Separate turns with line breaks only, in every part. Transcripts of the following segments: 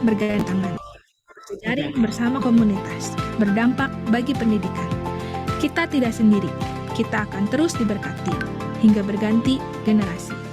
bergandengan tangan, berjejaring bersama komunitas, berdampak bagi pendidikan. Kita tidak sendiri, kita akan terus diberkati hingga berganti generasi.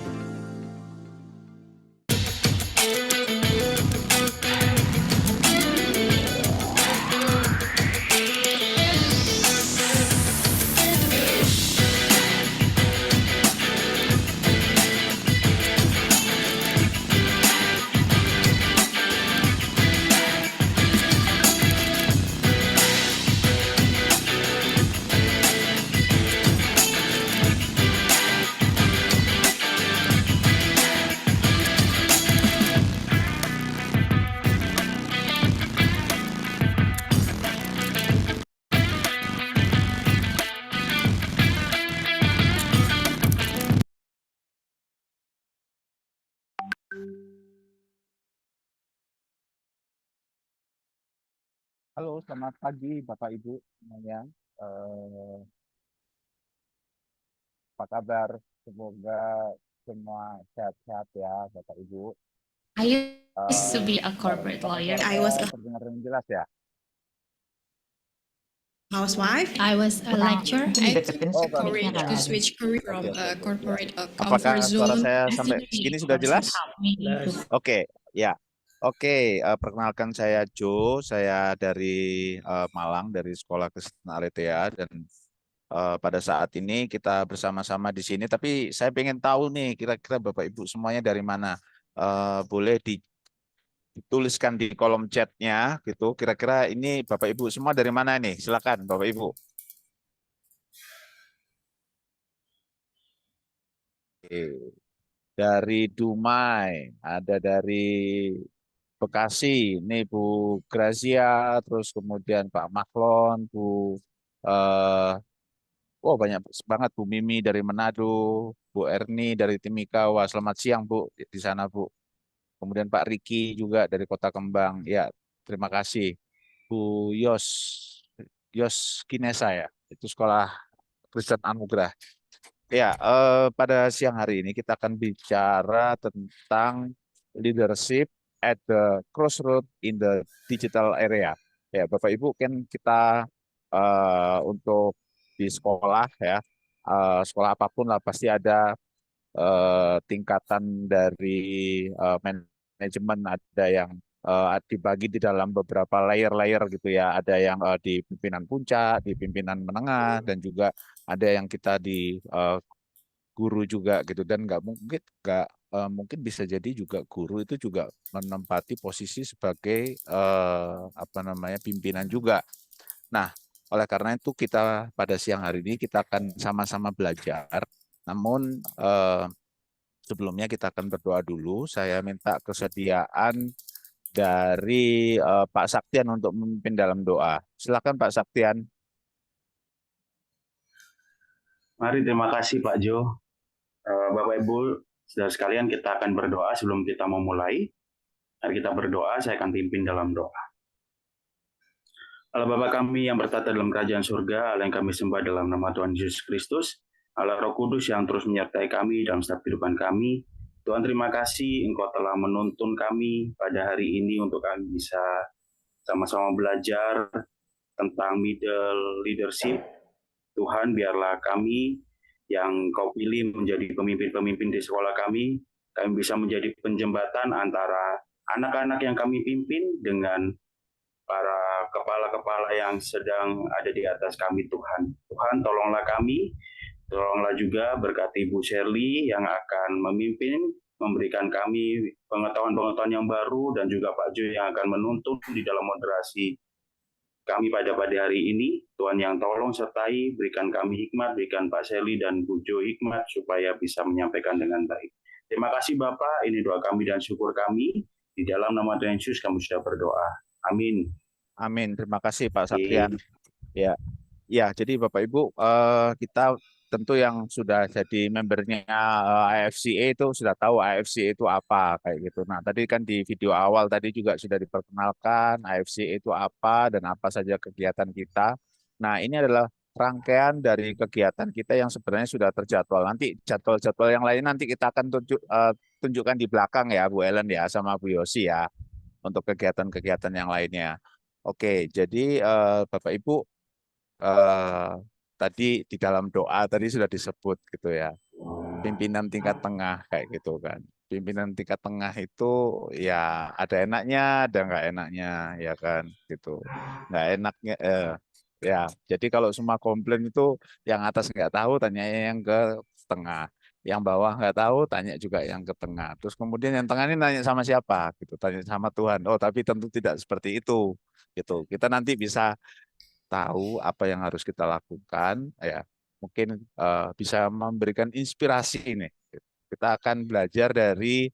Halo, selamat pagi Bapak Ibu semuanya. Apa kabar? Semoga semua sehat-sehat ya Bapak Ibu.
I used to be a corporate lawyer.
I was terdengar dengan jelas ya.
Housewife.
I was a lecturer.
Encourage to switch career from corporate
Apakah
comfort
suara
zone.
saya sampai segini sudah jelas? Oke, ya. Oke, perkenalkan saya Joe, saya dari Malang, dari Sekolah Kristen Aletheia, dan pada saat ini kita bersama-sama di sini. Tapi saya pengen tahu nih, kira-kira Bapak Ibu semuanya dari mana? Boleh dituliskan di kolom chatnya, gitu. Kira-kira ini Bapak Ibu semua dari mana nih? Silakan Bapak Ibu. Oke. Dari Dumai, ada dari Bekasi, ini Bu Grazia, terus kemudian Pak Maklon, eh, oh banyak banget Bu Mimi dari Manado, Bu Erni dari Timika. Wah, selamat siang Bu di sana Bu. Kemudian Pak Riki juga dari Kota Kembang. Ya, terima kasih. Bu Yos Kinesa ya, itu Sekolah Kristen Anugerah. Ya, pada siang hari ini kita akan bicara tentang leadership at the crossroad in the digital area. Ya, Bapak Ibu kan kita untuk di sekolah ya, sekolah apapun lah pasti ada tingkatan dari manajemen, ada yang dibagi di dalam beberapa layer-layer gitu ya. Ada yang di pimpinan puncak, di pimpinan menengah, dan juga ada yang kita di guru juga gitu. Dan nggak mungkin bisa jadi juga guru itu juga menempati posisi sebagai apa namanya pimpinan juga. Nah, oleh karena itu kita pada siang hari ini kita akan sama-sama belajar. Namun sebelumnya kita akan berdoa dulu. Saya minta kesediaan dari Pak Saktian untuk memimpin dalam doa. Silakan Pak Saktian.
Mari, terima kasih Pak Jo. Bapak Ibu, saudara sekalian, kita akan berdoa sebelum kita memulai. Mari kita berdoa, saya akan pimpin dalam doa. Allah Bapa kami yang bertata dalam kerajaan surga, Allah yang kami sembah dalam nama Tuhan Yesus Kristus, Allah Roh Kudus yang terus menyertai kami dalam setiap kehidupan kami. Tuhan, terima kasih Engkau telah menuntun kami pada hari ini untuk kami bisa sama-sama belajar tentang middle leadership. Tuhan, biarlah kami yang Kau pilih menjadi pemimpin-pemimpin di sekolah kami bisa menjadi penjembatan antara anak-anak yang kami pimpin dengan para kepala-kepala yang sedang ada di atas kami, Tuhan. Tuhan, tolonglah kami, tolonglah juga berkati Bu Shirley yang akan memimpin, memberikan kami pengetahuan-pengetahuan yang baru, dan juga Pak Jo yang akan menuntun di dalam moderasi kami pada hari ini. Tuhan yang tolong sertai, berikan kami hikmat, berikan Pak Shirley dan Bu Jo hikmat supaya bisa menyampaikan dengan baik. Terima kasih Bapak, ini doa kami dan syukur kami. Di dalam nama Tuhan Yesus kami sudah berdoa. Amin.
Amin. Terima kasih Pak Saktian. Ya, jadi Bapak Ibu, kita tentu yang sudah jadi membernya AFCA itu sudah tahu AFCA itu apa kayak gitu. Nah, tadi kan di video awal tadi juga sudah diperkenalkan AFCA itu apa dan apa saja kegiatan kita. Nah, ini adalah rangkaian dari kegiatan kita yang sebenarnya sudah terjadwal. Nanti jadwal-jadwal yang lain nanti kita akan tunjukkan di belakang ya Bu Ellen ya sama Bu Yosi ya. untuk kegiatan-kegiatan yang lainnya. Oke, jadi Bapak Ibu tadi di dalam doa tadi sudah disebut gitu ya, pimpinan tingkat tengah kayak gitu kan. Pimpinan tingkat tengah itu ya ada enaknya, ada nggak enaknya ya kan gitu. Nggak enaknya ya. Jadi kalau semua komplain itu yang atas nggak tahu, tanya yang ke tengah. Yang bawah nggak tahu, tanya juga yang ke tengah. Terus kemudian yang tengah ini nanya sama siapa? Gitu, tanya sama Tuhan. Oh, tapi tentu tidak seperti itu. Gitu. Kita nanti bisa tahu apa yang harus kita lakukan, ya mungkin bisa memberikan inspirasi ini. Kita akan belajar dari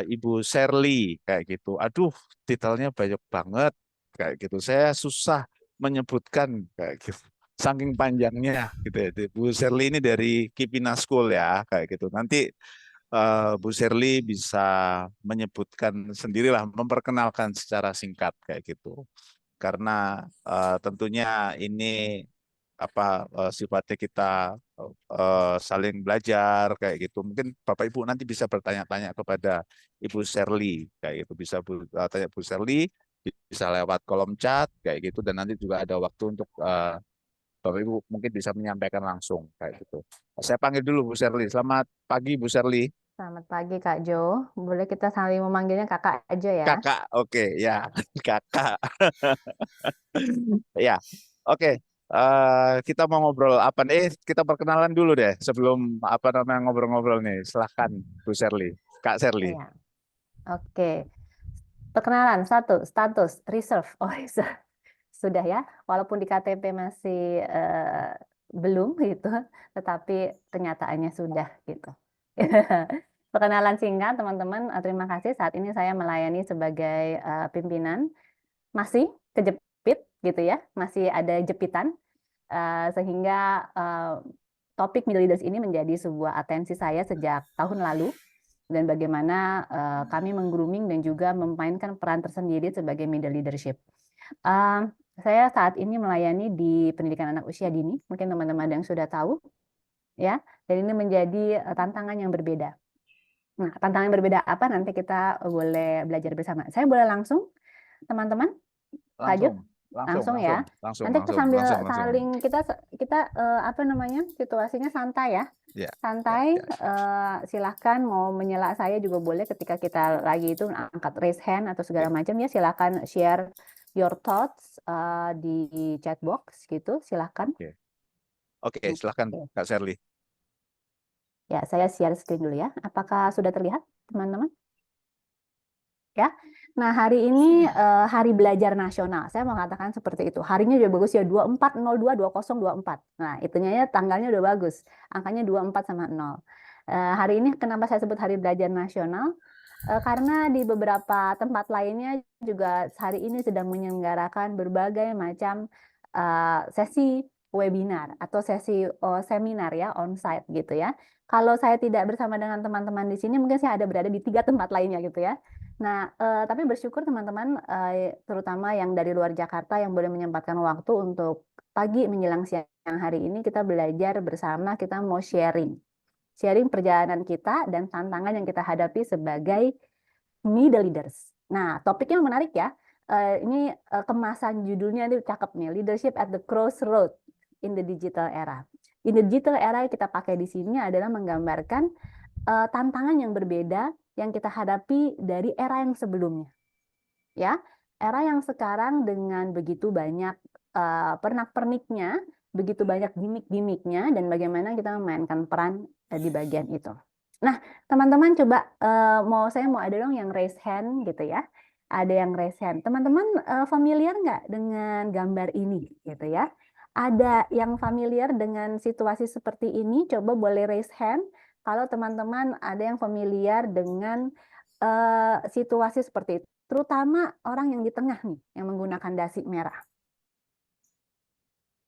Ibu Shirley kayak gitu. Aduh, detailnya banyak banget kayak gitu. Saya susah menyebutkan kayak gitu. Saking panjangnya gitu ya. Bu Shirley ini dari Kipina School ya kayak gitu. Nanti Bu Shirley bisa menyebutkan sendirilah, memperkenalkan secara singkat kayak gitu. Karena tentunya ini sifatnya kita saling belajar kayak gitu. Mungkin Bapak Ibu nanti bisa bertanya-tanya kepada Ibu Shirley kayak gitu. Bisa tanya Bu Shirley, bisa lewat kolom chat kayak gitu, dan nanti juga ada waktu untuk Bapak Ibu mungkin bisa menyampaikan langsung kayak gitu. Saya panggil dulu Bu Shirley. Selamat pagi Bu Shirley.
Selamat pagi Kak Jo. Boleh kita saling memanggilnya kakak aja ya?
Kakak, oke ya, kakak. Ya, oke. Kita mau ngobrol apa nih? Kita perkenalan dulu deh sebelum ngobrol-ngobrol nih. Silahkan Bu Shirley, Kak Shirley.
Iya. Oke. Perkenalan satu, status reserve. Oh, reserve. Sudah ya. Walaupun di KTP masih belum gitu, tetapi kenyataannya sudah gitu. Perkenalan singkat teman-teman. Terima kasih. Saat ini saya melayani sebagai pimpinan. Masih kejepit gitu ya. Masih ada jepitan. Sehingga topik Middle Leaders ini menjadi sebuah atensi saya sejak tahun lalu, dan bagaimana kami meng-grooming dan juga memainkan peran tersendiri sebagai middle leadership. Saya saat ini melayani di pendidikan anak usia dini, mungkin teman-teman ada yang sudah tahu, ya. Dan ini menjadi tantangan yang berbeda. Nah, tantangan yang berbeda apa? Nanti kita boleh belajar bersama. Saya boleh langsung, teman-teman? Langsung ya. Nanti sambil saling kita situasinya santai ya.
Yeah.
Santai. Silahkan mau menyela saya juga boleh ketika kita lagi itu angkat raise hand atau segala macam ya. Silahkan share your thoughts di chat box gitu. Silahkan.
Oke, silahkan Kak Shirley.
Ya, saya share screen dulu ya. Apakah sudah terlihat teman-teman? Ya. Nah, hari ini Hari Belajar Nasional. Saya mau katakan seperti itu. Harinya udah bagus ya, 24022024. Nah, itunya ya tanggalnya udah bagus. Angkanya 24 sama 0. Hari ini kenapa saya sebut Hari Belajar Nasional? Karena di beberapa tempat lainnya juga hari ini sedang menyelenggarakan berbagai macam sesi webinar atau sesi seminar ya, on-site gitu ya. Kalau saya tidak bersama dengan teman-teman di sini, mungkin saya ada berada di 3 tempat lainnya gitu ya. Nah, tapi bersyukur teman-teman, terutama yang dari luar Jakarta yang boleh menyempatkan waktu untuk pagi menjelang siang hari ini kita belajar bersama, kita mau sharing perjalanan kita dan tantangan yang kita hadapi sebagai middle leaders. Nah, topiknya menarik ya. Ini kemasan judulnya ini cakep nih, Leadership at the Crossroad in the Digital Era. In the digital era yang kita pakai di sini adalah menggambarkan tantangan yang berbeda yang kita hadapi dari era yang sebelumnya. Ya, era yang sekarang dengan begitu banyak pernak-perniknya, begitu banyak gimmick-gimmicknya, dan bagaimana kita memainkan peran di bagian itu. Nah, teman-teman coba saya mau ada dong yang raise hand gitu ya. Ada yang raise hand. Teman-teman familiar nggak dengan gambar ini gitu ya? Ada yang familiar dengan situasi seperti ini? Coba boleh raise hand. Kalau teman-teman ada yang familiar dengan situasi seperti itu, terutama orang yang di tengah nih, yang menggunakan dasi merah.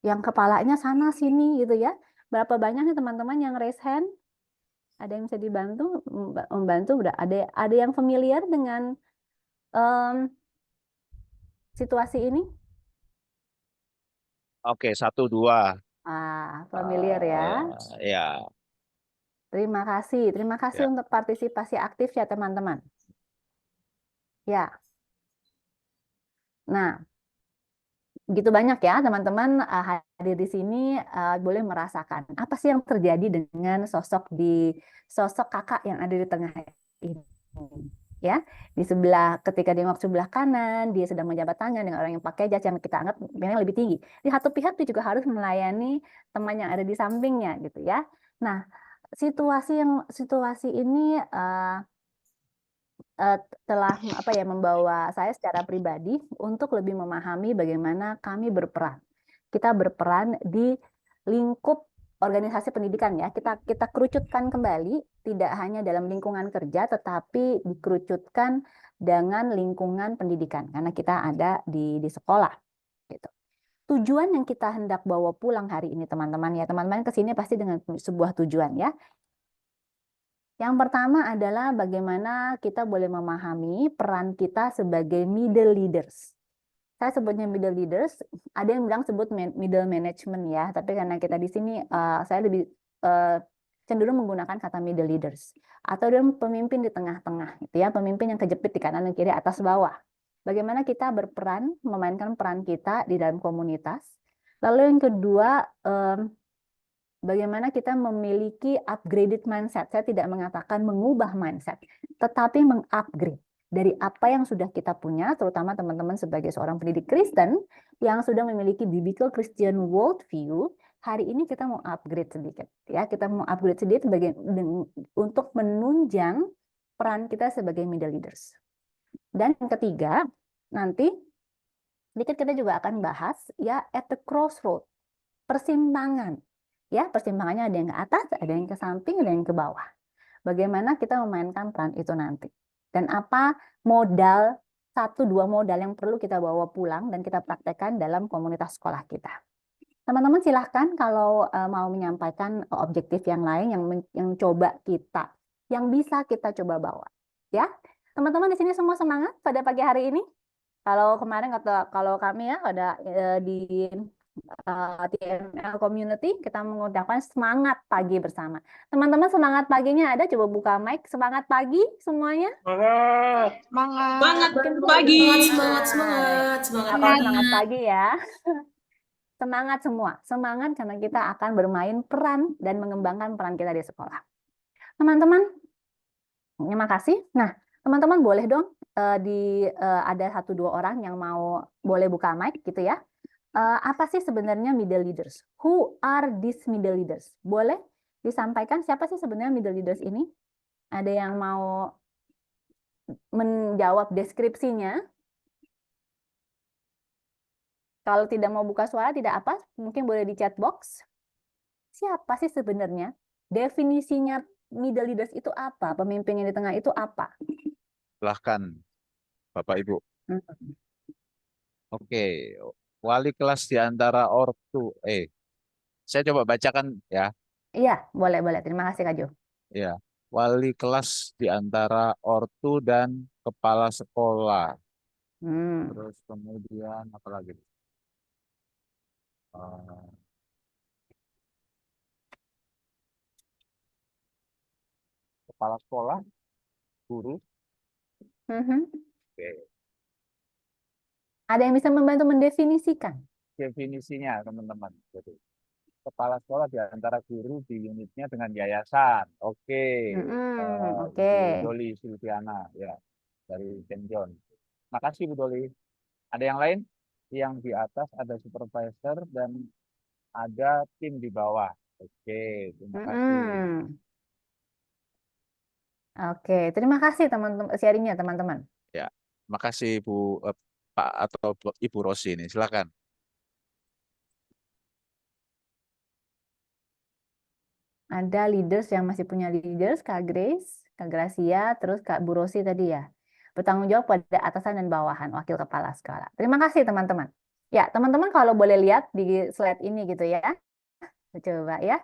Yang kepalanya sana sini gitu ya. Berapa banyak nih teman-teman yang raise hand? Ada yang bisa dibantu, membantu? Udah ada yang familiar dengan situasi ini?
Oke, 1, 2.
Familiar ya.
Ya.
Terima kasih
Ya.
untuk partisipasi aktif ya teman-teman. Ya. Nah, begitu banyak ya teman-teman hadir di sini boleh merasakan apa sih yang terjadi dengan sosok kakak yang ada di tengah ini. Ya, di sebelah ketika dia sebelah kanan dia sedang menjabat tangan dengan orang yang pakai jas yang kita anggap yang lebih tinggi. Di satu pihak dia juga harus melayani teman yang ada di sampingnya gitu ya. Nah, situasi ini telah membawa saya secara pribadi untuk lebih memahami bagaimana kami berperan. Kita berperan di lingkup organisasi pendidikan ya. Kita kerucutkan kembali tidak hanya dalam lingkungan kerja tetapi dikerucutkan dengan lingkungan pendidikan karena kita ada di sekolah gitu. Tujuan yang kita hendak bawa pulang hari ini teman-teman ya. Teman-teman ke sini pasti dengan sebuah tujuan ya. Yang pertama adalah bagaimana kita boleh memahami peran kita sebagai middle leaders. Saya sebutnya middle leaders, ada yang bilang sebut middle management ya, tapi karena kita di sini saya lebih cenderung menggunakan kata middle leaders. Atau dia pemimpin di tengah-tengah, gitu ya, pemimpin yang kejepit di kanan dan kiri, atas bawah. Bagaimana kita berperan, memainkan peran kita di dalam komunitas. Lalu yang kedua, bagaimana kita memiliki upgraded mindset. Saya tidak mengatakan mengubah mindset, tetapi mengupgrade dari apa yang sudah kita punya, terutama teman-teman sebagai seorang pendidik Kristen yang sudah memiliki biblical Christian worldview. Hari ini kita mau upgrade sedikit, ya. Kita mau upgrade sedikit untuk menunjang peran kita sebagai middle leaders. Dan yang ketiga, nanti sedikit kita juga akan bahas ya at the crossroad, persimpangan. Ya, persimpangannya ada yang ke atas, ada yang ke samping, ada yang ke bawah. Bagaimana kita memainkan peran itu nanti. Dan apa modal, 1-2 modal yang perlu kita bawa pulang dan kita praktekkan dalam komunitas sekolah kita. Teman-teman silahkan kalau mau menyampaikan objektif yang lain yang coba kita, yang bisa kita coba bawa. Ya, teman-teman di sini semua semangat pada pagi hari ini? Kalau kemarin kalau kami ya ada di TML Community, kita mengucapkan semangat pagi bersama. Teman-teman semangat paginya ada? Coba buka mic. Semangat pagi semuanya.
Semangat
pagi.
Semangat pagi ya. Semangat semua. Semangat karena kita akan bermain peran dan mengembangkan peran kita di sekolah. Teman-teman, terima kasih. Nah, teman-teman boleh dong ada 1-2 orang yang boleh buka mic gitu ya. Apa sih sebenarnya middle leaders? Who are these middle leaders? Boleh disampaikan siapa sih sebenarnya middle leaders ini? Ada yang mau menjawab deskripsinya? Kalau tidak mau buka suara tidak apa, mungkin boleh di chat box. Siapa sih sebenarnya? Definisinya middle leaders itu apa? Pemimpin yang di tengah itu apa?
Silahkan Bapak Ibu. Oke. Wali kelas di antara ortu. Saya coba bacakan ya.
Iya, boleh. Terima kasih Kak Jo.
Ya. Wali kelas di antara ortu dan kepala sekolah. Terus kemudian apa lagi? Kepala sekolah, guru. Oke.
Ada yang bisa membantu mendefinisikan?
Definisinya teman-teman. Jadi, kepala sekolah di antara guru di unitnya dengan yayasan. Oke.
Oke.
Bu Doli Silviana ya dari St. John. Makasih Bu Doli. Ada yang lain? Yang di atas ada supervisor dan ada tim di bawah. Oke, terima kasih.
Oke, terima kasih teman-teman sharingnya teman-teman.
Ya, makasih Bu Pak atau Ibu Rosi ini. Silakan.
Ada leaders yang masih punya leaders, Kak Grace, Kak Gracia, terus Kak Bu Rosi tadi ya. Bertanggung jawab pada atasan dan bawahan, wakil kepala sekolah. Terima kasih teman-teman. Ya, teman-teman kalau boleh lihat di slide ini gitu ya. Coba ya.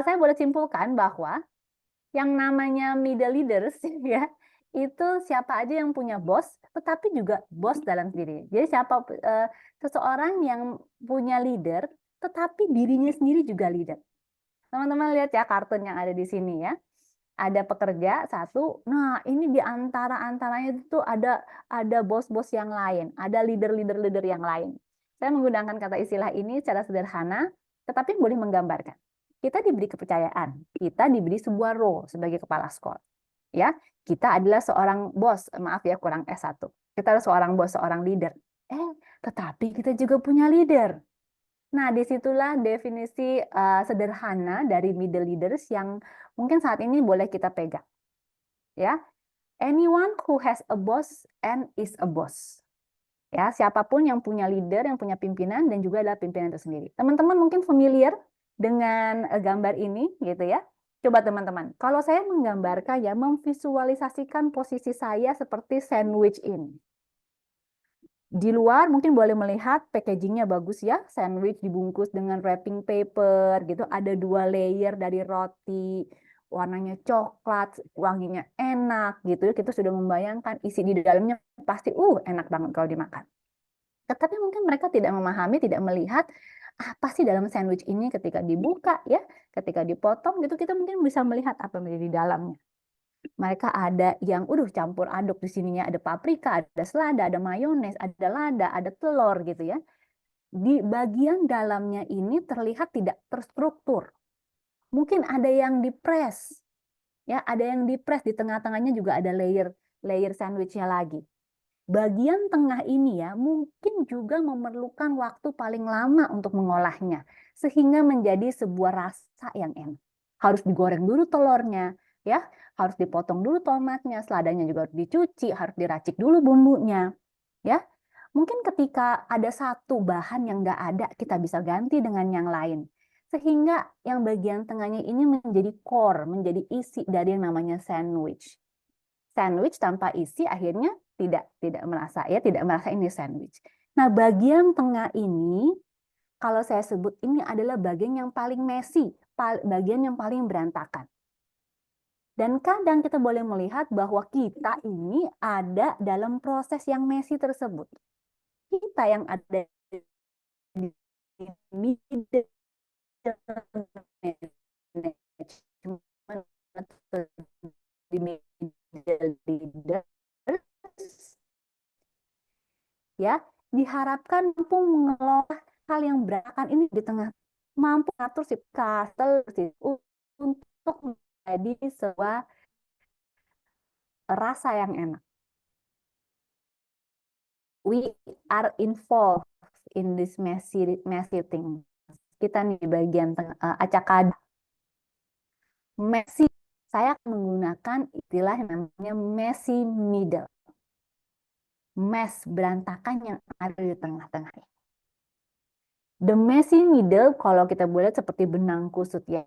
Saya boleh simpulkan bahwa yang namanya middle leaders ya, itu siapa aja yang punya bos, tetapi juga bos dalam diri. Jadi seseorang yang punya leader, tetapi dirinya sendiri juga leader. Teman-teman lihat ya kartun yang ada di sini ya. ada pekerja satu. Nah, ini di antaranya itu ada bos-bos yang lain, ada leader yang lain. Saya menggunakan kata istilah ini secara sederhana, tetapi boleh menggambarkan. Kita diberi kepercayaan, kita diberi sebuah role sebagai kepala sekolah. Ya, kita adalah seorang bos, maaf ya kurang S1. Kita adalah seorang bos, seorang leader. Tetapi kita juga punya leader. Nah, disitulah definisi sederhana dari middle leaders yang mungkin saat ini boleh kita pegang. Ya, anyone who has a boss and is a boss. Ya, siapapun yang punya leader, yang punya pimpinan dan juga adalah pimpinan itu sendiri. Teman-teman mungkin familiar dengan gambar ini, gitu ya. Coba teman-teman, kalau saya menggambarkan ya, memvisualisasikan posisi saya seperti sandwich ini. Di luar mungkin boleh melihat packagingnya bagus ya, sandwich dibungkus dengan wrapping paper gitu, ada 2 layer dari roti, warnanya coklat, wanginya enak gitu. Kita sudah membayangkan isi di dalamnya pasti enak banget kalau dimakan. Tetapi mungkin mereka tidak memahami, tidak melihat apa sih dalam sandwich ini ketika dibuka ya, ketika dipotong gitu kita mungkin bisa melihat apa yang ada di dalamnya. Mereka ada yang campur aduk di sininya, ada paprika, ada selada, ada mayones, ada lada, ada telur gitu ya. Di bagian dalamnya ini terlihat tidak terstruktur. Mungkin ada yang dipres. Ya, ada yang dipres di tengah-tengahnya juga ada layer sandwichnya lagi. Bagian tengah ini ya mungkin juga memerlukan waktu paling lama untuk mengolahnya sehingga menjadi sebuah rasa yang enak. Harus digoreng dulu telurnya, ya, harus dipotong dulu tomatnya, seladanya juga harus dicuci, harus diracik dulu bumbunya, ya. Mungkin ketika ada satu bahan yang nggak ada, kita bisa ganti dengan yang lain. Sehingga yang bagian tengahnya ini menjadi core, menjadi isi dari yang namanya sandwich. Sandwich tanpa isi akhirnya tidak merasa ini sandwich. Nah, bagian tengah ini kalau saya sebut ini adalah bagian yang paling messy, bagian yang paling berantakan. Dan kadang kita boleh melihat bahwa kita ini ada dalam proses yang messy tersebut. Kita yang ada di middle di middle leader ya diharapkan mampu mengelola hal yang berantakan ini di tengah, mampu mengatur si kastel untuk menjadi sebuah rasa yang enak. We are involved in this messy thing. Kita nih di bagian tengah, acak-acak messy. Saya menggunakan istilah yang namanya messy middle. Mess, berantakan yang ada di tengah-tengah. The messy middle, kalau kita boleh seperti benang kusut ya.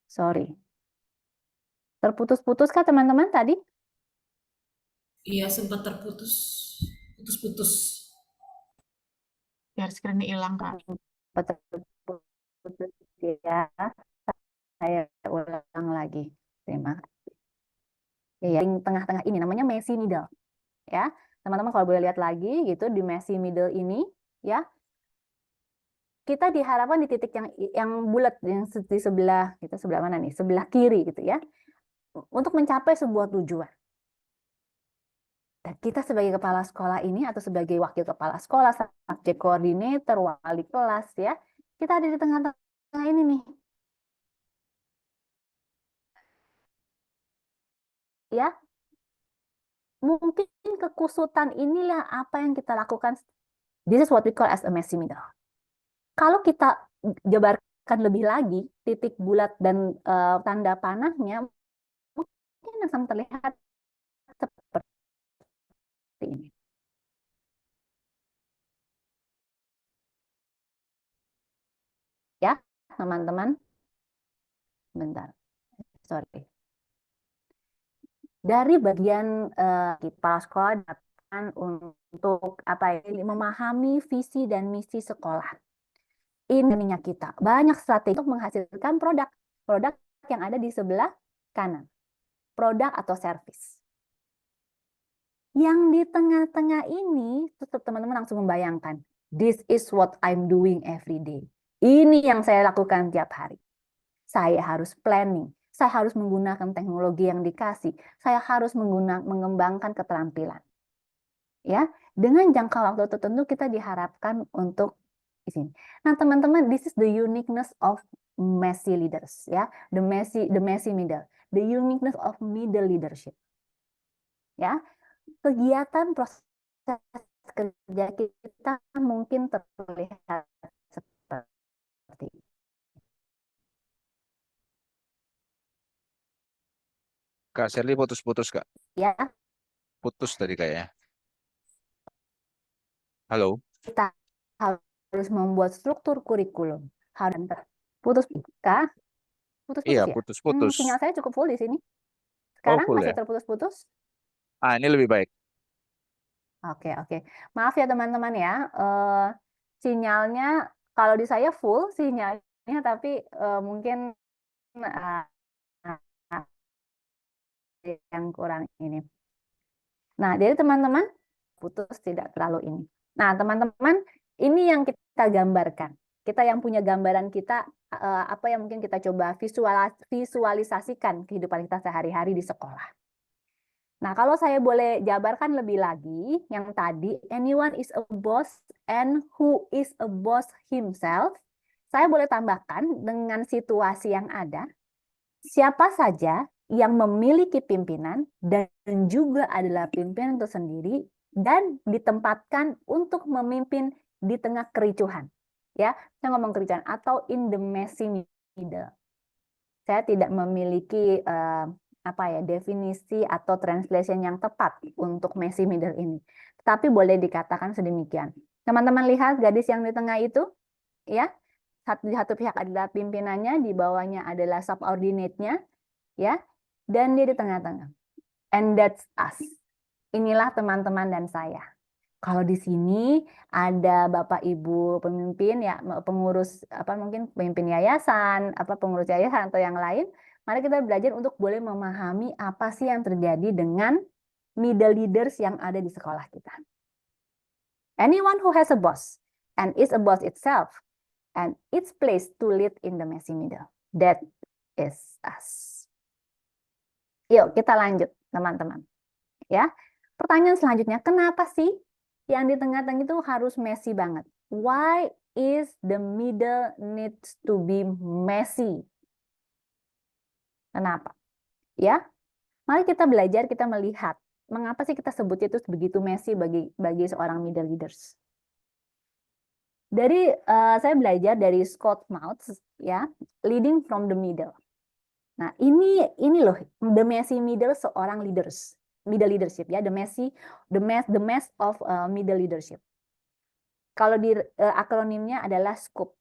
Sorry. Terputus-putus kah teman-teman tadi?
Iya, sempat terputus. Putus-putus.
Biar screen-nya hilang, Kak.
Terputus ya. Saya ulang lagi. Terima kasih. Ya, tengah-tengah ini namanya messy middle. Ya, teman-teman kalau boleh lihat lagi gitu di messy middle ini ya. Kita diharapkan di titik yang bulat yang di sebelah kita sebelah mana nih? Sebelah kiri gitu ya. Untuk mencapai sebuah tujuan. Dan kita sebagai kepala sekolah ini atau sebagai wakil kepala sekolah, subject coordinator, wali kelas ya, kita ada di tengah-tengah ini nih. Ya. Mungkin kekusutan inilah apa yang kita lakukan. This is what we call as a messy middle. Kalau kita jabarkan lebih lagi titik bulat dan tanda panahnya mungkin akan terlihat seperti ini. Ya, teman-teman. Bentar. Sorry. Dari bagian kepala sekolah datang untuk memahami visi dan misi sekolah. Ini minyak kita. Banyak strategi untuk menghasilkan produk yang ada di sebelah kanan. produk atau service. Yang di tengah-tengah ini, terus teman-teman langsung membayangkan, this is what I'm doing every day. Ini yang saya lakukan tiap hari. Saya harus planning, saya harus menggunakan teknologi yang dikasih, saya harus mengembangkan keterampilan. Ya, dengan jangka waktu tertentu kita diharapkan untuk di sini. Nah, teman-teman, this is the uniqueness of messy leaders, ya, the messy middle, the uniqueness of middle leadership. Ya, kegiatan proses kerja kita mungkin terlihat seperti ini.
Kak Sherly putus-putus, Kak.
Ya,
Putus tadi kayaknya. Halo?
kita harus membuat struktur kurikulum. Harus putus kah? Putus-putus
Iya,
ya?
putus-putus.
Sinyal saya cukup full di sini.
Oh,
Sekarang
full
masih
ya?
terputus-putus?
Ini lebih baik.
Oke. Maaf ya teman-teman ya. Sinyalnya kalau di saya full sinyalnya, tapi mungkin yang kurang ini. Nah, jadi teman-teman putus tidak terlalu ini. Nah, teman-teman, ini yang kita gambarkan. Kita yang punya gambaran kita, apa yang mungkin kita coba visualisasikan kehidupan kita sehari-hari di sekolah. Nah, kalau saya boleh jabarkan lebih lagi, yang tadi, anyone is a boss and who is a boss himself, saya boleh tambahkan dengan situasi yang ada, siapa saja yang memiliki pimpinan dan juga adalah pimpinan itu sendiri dan ditempatkan untuk memimpin di tengah kericuhan. Ya, saya ngomong kericuhan atau in the messy middle. Saya tidak memiliki definisi atau translation yang tepat untuk messy middle ini. Tapi boleh dikatakan sedemikian. Teman-teman lihat gadis yang di tengah itu, ya. Di satu pihak adalah pimpinannya, di bawahnya adalah subordinate-nya, ya. Dan dia di tengah-tengah. And that's us. Inilah teman-teman dan saya. Kalau di sini ada Bapak Ibu pemimpin ya, pengurus mungkin pemimpin yayasan, pengurus yayasan atau yang lain, mari kita belajar untuk boleh memahami apa sih yang terjadi dengan middle leaders yang ada di sekolah kita. Anyone who has a boss and is a boss itself and its place to lead in the messy middle. That is us. Yuk kita lanjut teman-teman. Ya, pertanyaan selanjutnya, kenapa sih yang di tengah-tengah itu harus messy banget? Why is the middle needs to be messy? Kenapa? Ya, mari kita belajar, kita melihat mengapa sih kita sebutnya itu begitu messy bagi seorang middle leaders. Dari saya belajar dari Scott Mounts, ya, leading from the middle. Nah, ini loh the messy middle seorang middle leadership, ya, the mess of middle leadership. Kalau di akronimnya adalah SCOOP,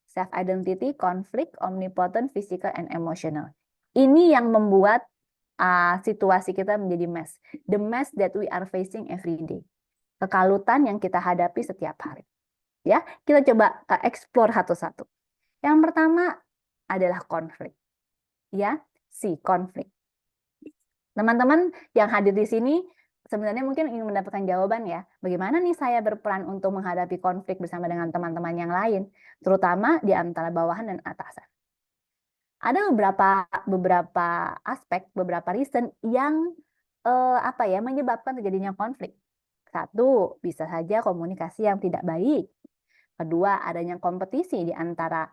self identity, conflict, omnipotent, physical, and emotional. Ini yang membuat situasi kita menjadi mess, the mess that we are facing every day, kekalutan yang kita hadapi setiap hari. Ya, kita coba explore satu-satu. Yang pertama adalah konflik, ya, konflik. Teman-teman yang hadir di sini sebenarnya mungkin ingin mendapatkan jawaban ya, bagaimana nih saya berperan untuk menghadapi konflik bersama dengan teman-teman yang lain, terutama di antara bawahan dan atasan. Ada beberapa aspek, beberapa reason yang menyebabkan terjadinya konflik. Satu, bisa saja komunikasi yang tidak baik. Kedua, adanya kompetisi di antara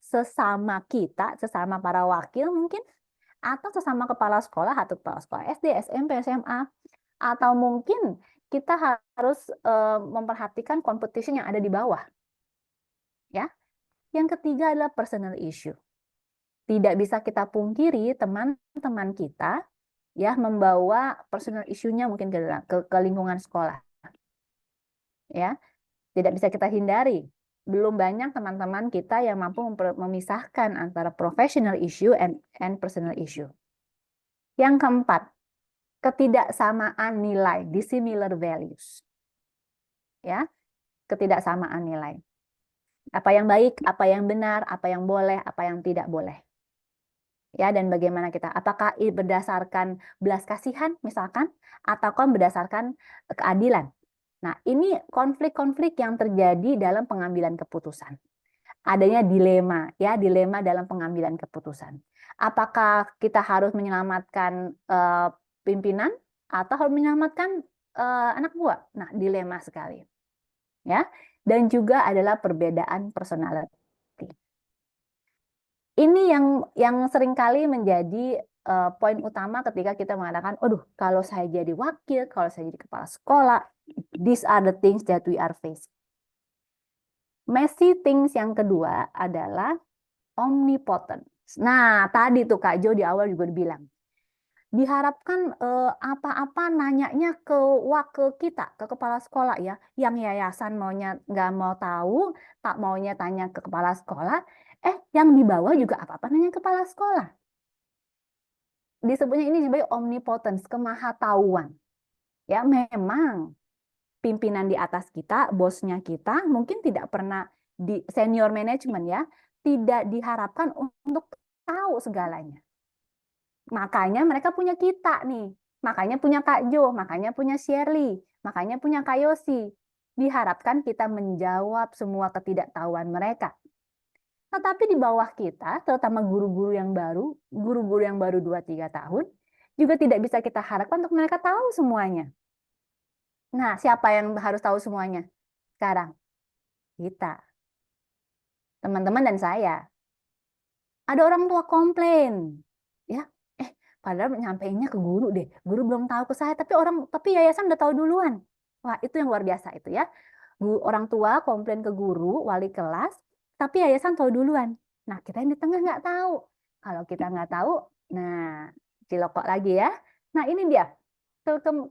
sesama kita, sesama para wakil mungkin, atau sesama kepala sekolah atau kepala sekolah SD, SMP, SMA, atau mungkin kita harus memperhatikan competition yang ada di bawah. Ya. Yang ketiga adalah personal issue. Tidak bisa kita pungkiri teman-teman kita ya membawa personal issue-nya mungkin ke lingkungan sekolah. Ya. Tidak bisa kita hindari. Belum banyak teman-teman kita yang mampu memisahkan antara professional issue and personal issue. Yang keempat, ketidaksamaan nilai, dissimilar values. Ya, ketidaksamaan nilai. Apa yang baik, apa yang benar, apa yang boleh, apa yang tidak boleh. Ya, dan bagaimana kita? Apakah berdasarkan belas kasihan misalkan, ataukah berdasarkan keadilan? Nah, ini konflik-konflik yang terjadi dalam pengambilan keputusan. Adanya dilema, ya, dilema dalam pengambilan keputusan. Apakah kita harus menyelamatkan pimpinan atau harus menyelamatkan anak buah? Nah, dilema sekali. Ya, dan juga adalah perbedaan personality. Ini yang seringkali menjadi poin utama ketika kita mengatakan, aduh, kalau saya jadi wakil, kalau saya jadi kepala sekolah, these are the things that we are facing. Messy things yang kedua adalah omnipotent. Nah, tadi tuh Kak Jo di awal juga bilang, diharapkan apa-apa nanyanya ke kita, ke kepala sekolah ya. Yang yayasan maunya nggak mau tahu, tak maunya tanya ke kepala sekolah, yang di bawah juga apa-apa nanya ke kepala sekolah. Disebutnya ini sebagai omnipotence, kemahatauan. Ya, memang pimpinan di atas kita, bosnya kita, mungkin tidak pernah di senior management ya, tidak diharapkan untuk tahu segalanya. Makanya mereka punya kita nih, makanya punya Kak Jo, makanya punya Shirley, makanya punya Kak Yosi. Diharapkan kita menjawab semua ketidaktahuan mereka. Tetapi di bawah kita, terutama guru-guru yang baru 2-3 tahun, juga tidak bisa kita harapkan untuk mereka tahu semuanya. Nah, siapa yang harus tahu semuanya sekarang? Kita. Teman-teman dan saya. Ada orang tua komplain. Ya, padahal nyampeinnya ke guru deh. Guru belum tahu ke saya, tapi yayasan udah tahu duluan. Wah, itu yang luar biasa itu ya. Orang tua komplain ke guru, wali kelas, tapi yayasan tahu duluan. Nah, kita yang di tengah nggak tahu. Kalau kita nggak tahu, nah, cilokok lagi ya. Nah, ini dia.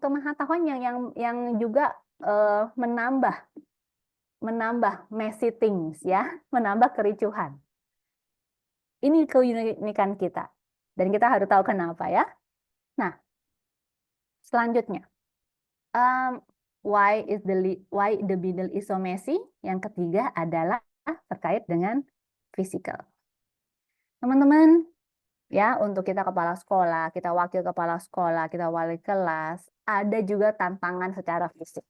Kemahatauan yang juga menambah messy things ya, menambah kericuhan. Ini keunikan kita dan kita harus tahu kenapa ya. Nah, selanjutnya, why the middle is so messy? Yang ketiga adalah terkait dengan physical. Teman-teman, ya, untuk kita kepala sekolah, kita wakil kepala sekolah, kita wali kelas, ada juga tantangan secara fisik.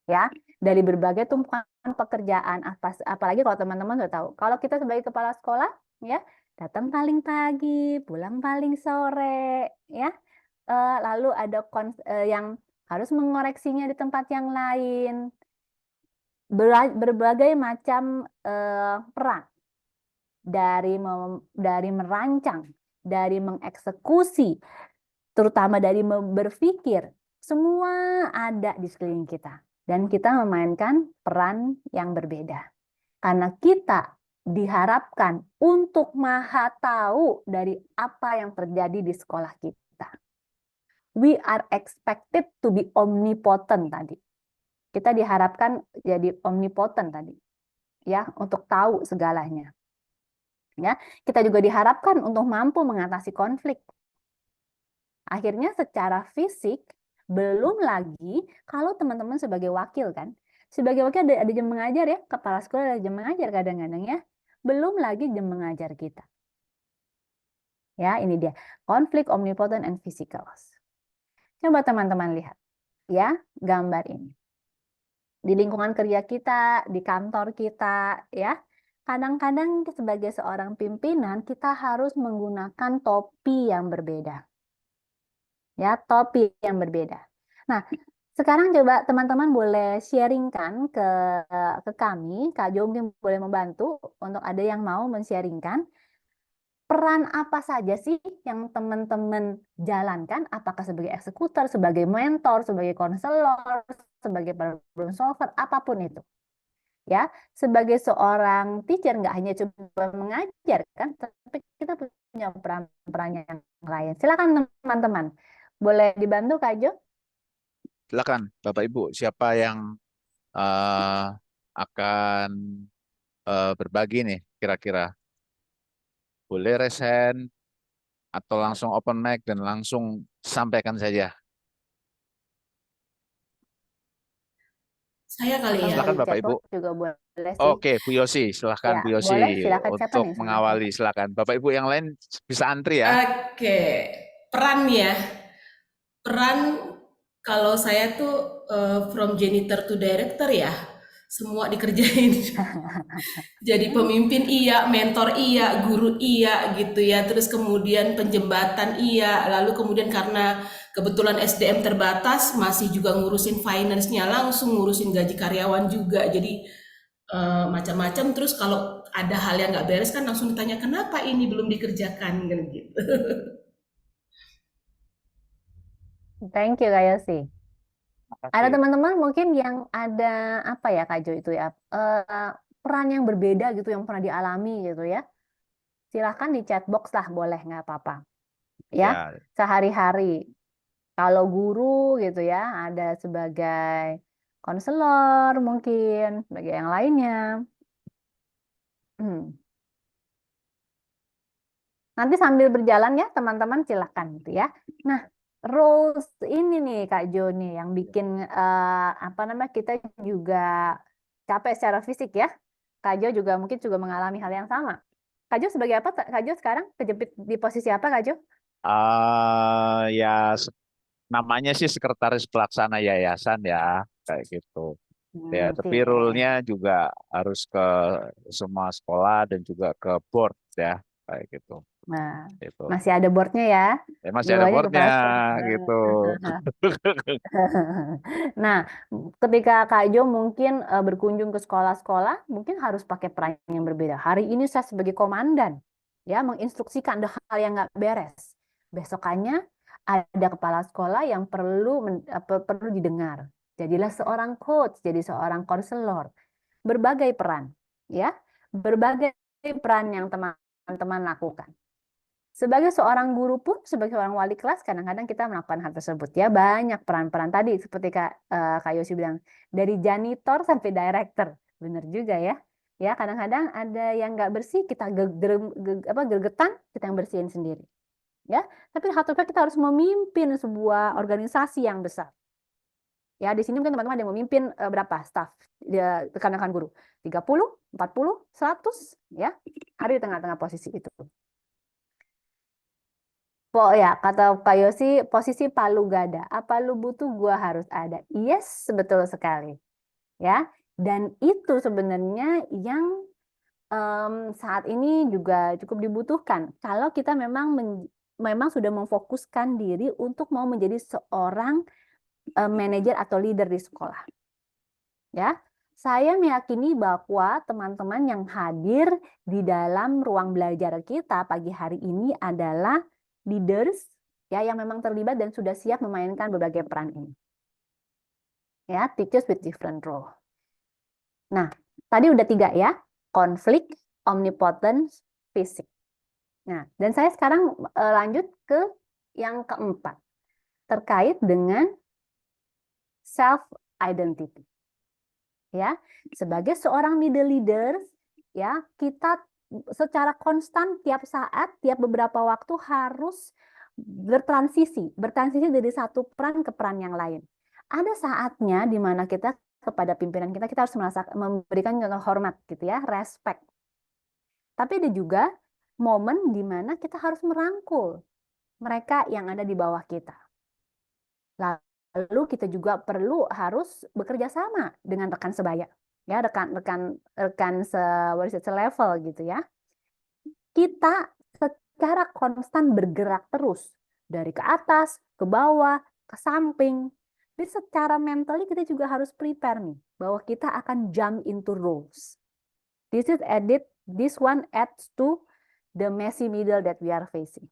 Ya, dari berbagai tumpukan pekerjaan, apalagi kalau teman-teman sudah tahu. Kalau kita sebagai kepala sekolah, ya, datang paling pagi, pulang paling sore, ya. Lalu ada yang harus mengoreksinya di tempat yang lain. Berbagai macam peran. Dari merancang, dari mengeksekusi, terutama dari berpikir, semua ada di sekeliling kita. Dan kita memainkan peran yang berbeda. Karena kita diharapkan untuk maha tahu dari apa yang terjadi di sekolah kita. We are expected to be omnipotent tadi. Kita diharapkan jadi omnipotent tadi. Ya, untuk tahu segalanya. Ya, kita juga diharapkan untuk mampu mengatasi konflik. Akhirnya secara fisik, belum lagi kalau teman-teman sebagai wakil kan. Sebagai wakil ada jam mengajar ya, kepala sekolah ada jam mengajar kadang-kadang ya. Belum lagi jam mengajar kita. Ya, ini dia. Konflik omnipotent and physical. Coba teman-teman lihat ya, gambar ini. Di lingkungan kerja kita, di kantor kita ya. Kadang-kadang sebagai seorang pimpinan, kita harus menggunakan topi yang berbeda. Ya, topi yang berbeda. Nah, sekarang coba teman-teman boleh sharingkan ke kami, Kak Jo mungkin boleh membantu untuk ada yang mau men-sharingkan. Peran apa saja sih yang teman-teman jalankan? Apakah sebagai eksekutor, sebagai mentor, sebagai konselor, sebagai problem solver, apapun itu. Ya, sebagai seorang teacher nggak hanya coba mengajar kan, tapi kita punya peran-peran yang lain. Silakan teman-teman, boleh dibantu Kak Jo?
Silakan Bapak Ibu, siapa yang akan berbagi nih kira-kira? Boleh resen atau langsung open mic dan langsung sampaikan saja.
Saya kali
Atau
ya.
Silakan
dari
Bapak
chat
Ibu.
box juga boleh sih.
Oke, Bu Yosi, silahkan
Ya,
Bu Yosi
boleh. Silakan siapa
untuk
nih? Silakan.
mengawali, silakan. Bapak Ibu yang lain bisa antri ya.
Oke, peran ya. Peran kalau saya tuh from janitor to director ya, semua dikerjain. Jadi pemimpin iya, mentor iya, guru iya gitu ya. Terus kemudian penjembatan iya. Lalu kemudian karena kebetulan SDM terbatas, masih juga ngurusin finance-nya langsung, ngurusin gaji karyawan juga. Jadi macam-macam. Terus kalau ada hal yang nggak beres kan langsung ditanya kenapa ini belum dikerjakan kan gitu.
Thank you Kak Yosi. Ada
Makasih.
teman-teman mungkin yang ada apa ya Kak Jo itu ya, peran yang berbeda gitu yang pernah dialami gitu ya. Silahkan di chat box lah, boleh, nggak apa-apa. Ya,
Ya,
sehari-hari. Kalau guru gitu ya, ada sebagai konselor mungkin, sebagai yang lainnya. Nanti sambil berjalan ya teman-teman, silakan gitu ya. Nah, roles ini nih Kak Joni yang bikin apa namanya, kita juga capek secara fisik ya. Kak Jo juga mungkin juga mengalami hal yang sama. Kak Jo sebagai apa Kak Jo sekarang? Kejepit di posisi apa Kak Jo?
ya namanya sih sekretaris pelaksana yayasan ya, kayak gitu. Ya,
Oke.
tapi rule-nya juga harus ke semua sekolah dan juga ke board ya, kayak gitu.
Nah,
Gitu.
masih ada boardnya ya.
Ya, masih ada
Jiwanya
boardnya
kepala sekolah.
gitu.
Nah, ketika Kak Jo mungkin berkunjung ke sekolah-sekolah, mungkin harus pakai peran yang berbeda. Hari ini saya sebagai komandan, ya, menginstruksikan ada hal yang nggak beres. Besokannya ada kepala sekolah yang perlu didengar. Jadilah seorang coach, jadi seorang konselor. Berbagai peran, ya, berbagai peran yang teman-teman lakukan. Sebagai seorang guru pun, sebagai seorang wali kelas, kadang-kadang kita melakukan hal tersebut. Ya, banyak peran-peran tadi, seperti Kak Yosi bilang, dari janitor sampai director. Benar juga ya. Ya, kadang-kadang ada yang nggak bersih, kita gergetan, kita yang bersihin sendiri. Ya, tapi satu kita harus memimpin sebuah organisasi yang besar. Ya, di sini mungkin teman-teman ada yang memimpin berapa staff, rekan-rekan guru? 30, 40, 100, ya. Ada di tengah-tengah posisi itu. Ya, kata Kak Yosi, posisi palu gada. Apa lu butuh, gua harus ada. Yes, betul sekali. Ya, dan itu sebenarnya yang saat ini juga cukup dibutuhkan. Kalau kita memang sudah memfokuskan diri untuk mau menjadi seorang manajer atau leader di sekolah. Ya, saya meyakini bahwa teman-teman yang hadir di dalam ruang belajar kita pagi hari ini adalah leaders ya yang memang terlibat dan sudah siap memainkan berbagai peran ini. Ya, teachers with different role. Nah, tadi udah 3 ya, konflik, omnipotence, fisik. Nah, dan saya sekarang lanjut ke yang keempat, terkait dengan self identity. Ya, sebagai seorang leader, ya, kita secara konstan tiap saat, tiap beberapa waktu harus bertransisi dari satu peran ke peran yang lain. Ada saatnya di mana kita kepada pimpinan kita harus memberikan contoh hormat gitu ya, respect. Tapi ada juga momen di mana kita harus merangkul mereka yang ada di bawah kita. Lalu kita juga harus bekerja sama dengan rekan sebaya, ya, rekan selevel gitu ya. Kita secara konstan bergerak terus dari ke atas, ke bawah, ke samping. Jadi secara mentally kita juga harus prepare nih bahwa kita akan jump into roles. This one adds to the messy middle that we are facing.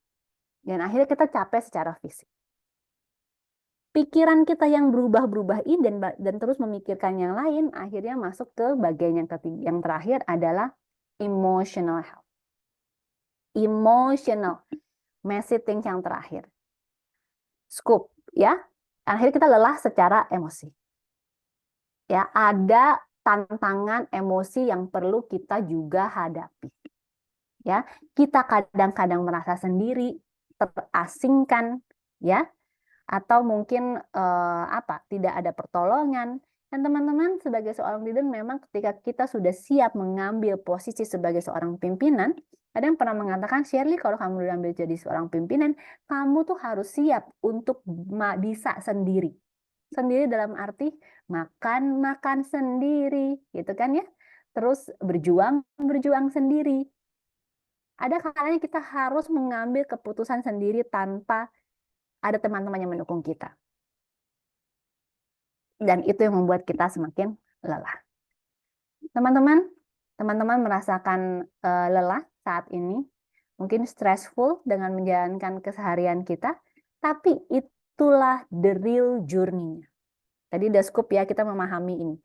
Dan akhirnya kita capek secara fisik. Pikiran kita yang berubah-berubah ini dan terus memikirkan yang lain, akhirnya masuk ke bagian yang terakhir adalah emotional health. Emotional, messy things yang terakhir. Scoop, ya. Akhirnya kita lelah secara emosi. Ya, ada tantangan emosi yang perlu kita juga hadapi. Ya, kita kadang-kadang merasa sendiri, terasingkan, ya. Atau mungkin tidak ada pertolongan, Dan teman-teman, sebagai seorang leader, memang ketika kita sudah siap mengambil posisi sebagai seorang pimpinan, ada yang pernah mengatakan, Shirley, kalau kamu udah ambil jadi seorang pimpinan, kamu tuh harus siap untuk bisa sendiri. Sendiri dalam arti makan sendiri, gitu kan ya. Terus berjuang sendiri. Ada kalanya kita harus mengambil keputusan sendiri tanpa ada teman-teman yang mendukung kita. Dan itu yang membuat kita semakin lelah. Teman-teman merasakan lelah saat ini, mungkin stressful dengan menjalankan keseharian kita, tapi itulah the real journey-nya. Tadi udah scoop ya, kita memahami ini.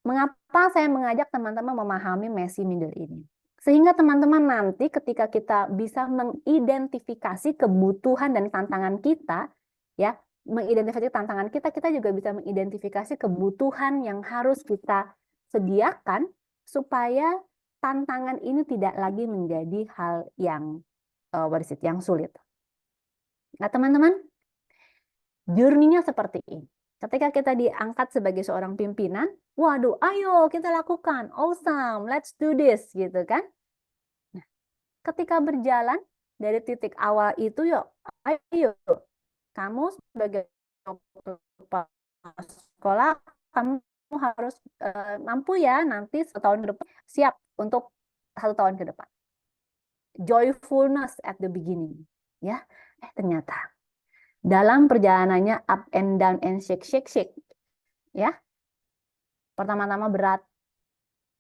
Mengapa saya mengajak teman-teman memahami messy middle ini? Sehingga teman-teman nanti ketika kita bisa mengidentifikasi kebutuhan dan tantangan kita, ya, mengidentifikasi tantangan kita, kita juga bisa mengidentifikasi kebutuhan yang harus kita sediakan supaya tantangan ini tidak lagi menjadi hal yang yang sulit. Nah, teman-teman, journey-nya seperti ini. Ketika kita diangkat sebagai seorang pimpinan, waduh, ayo kita lakukan, awesome, let's do this, gitu kan? Nah, ketika berjalan dari titik awal itu, yuk, ayo, kamu sebagai kepala sekolah, kamu harus mampu ya nanti 1 tahun ke depan siap untuk 1 tahun ke depan. Joyfulness at the beginning, ya. Ternyata dalam perjalanannya up and down and shake, ya. Pertama-tama berat,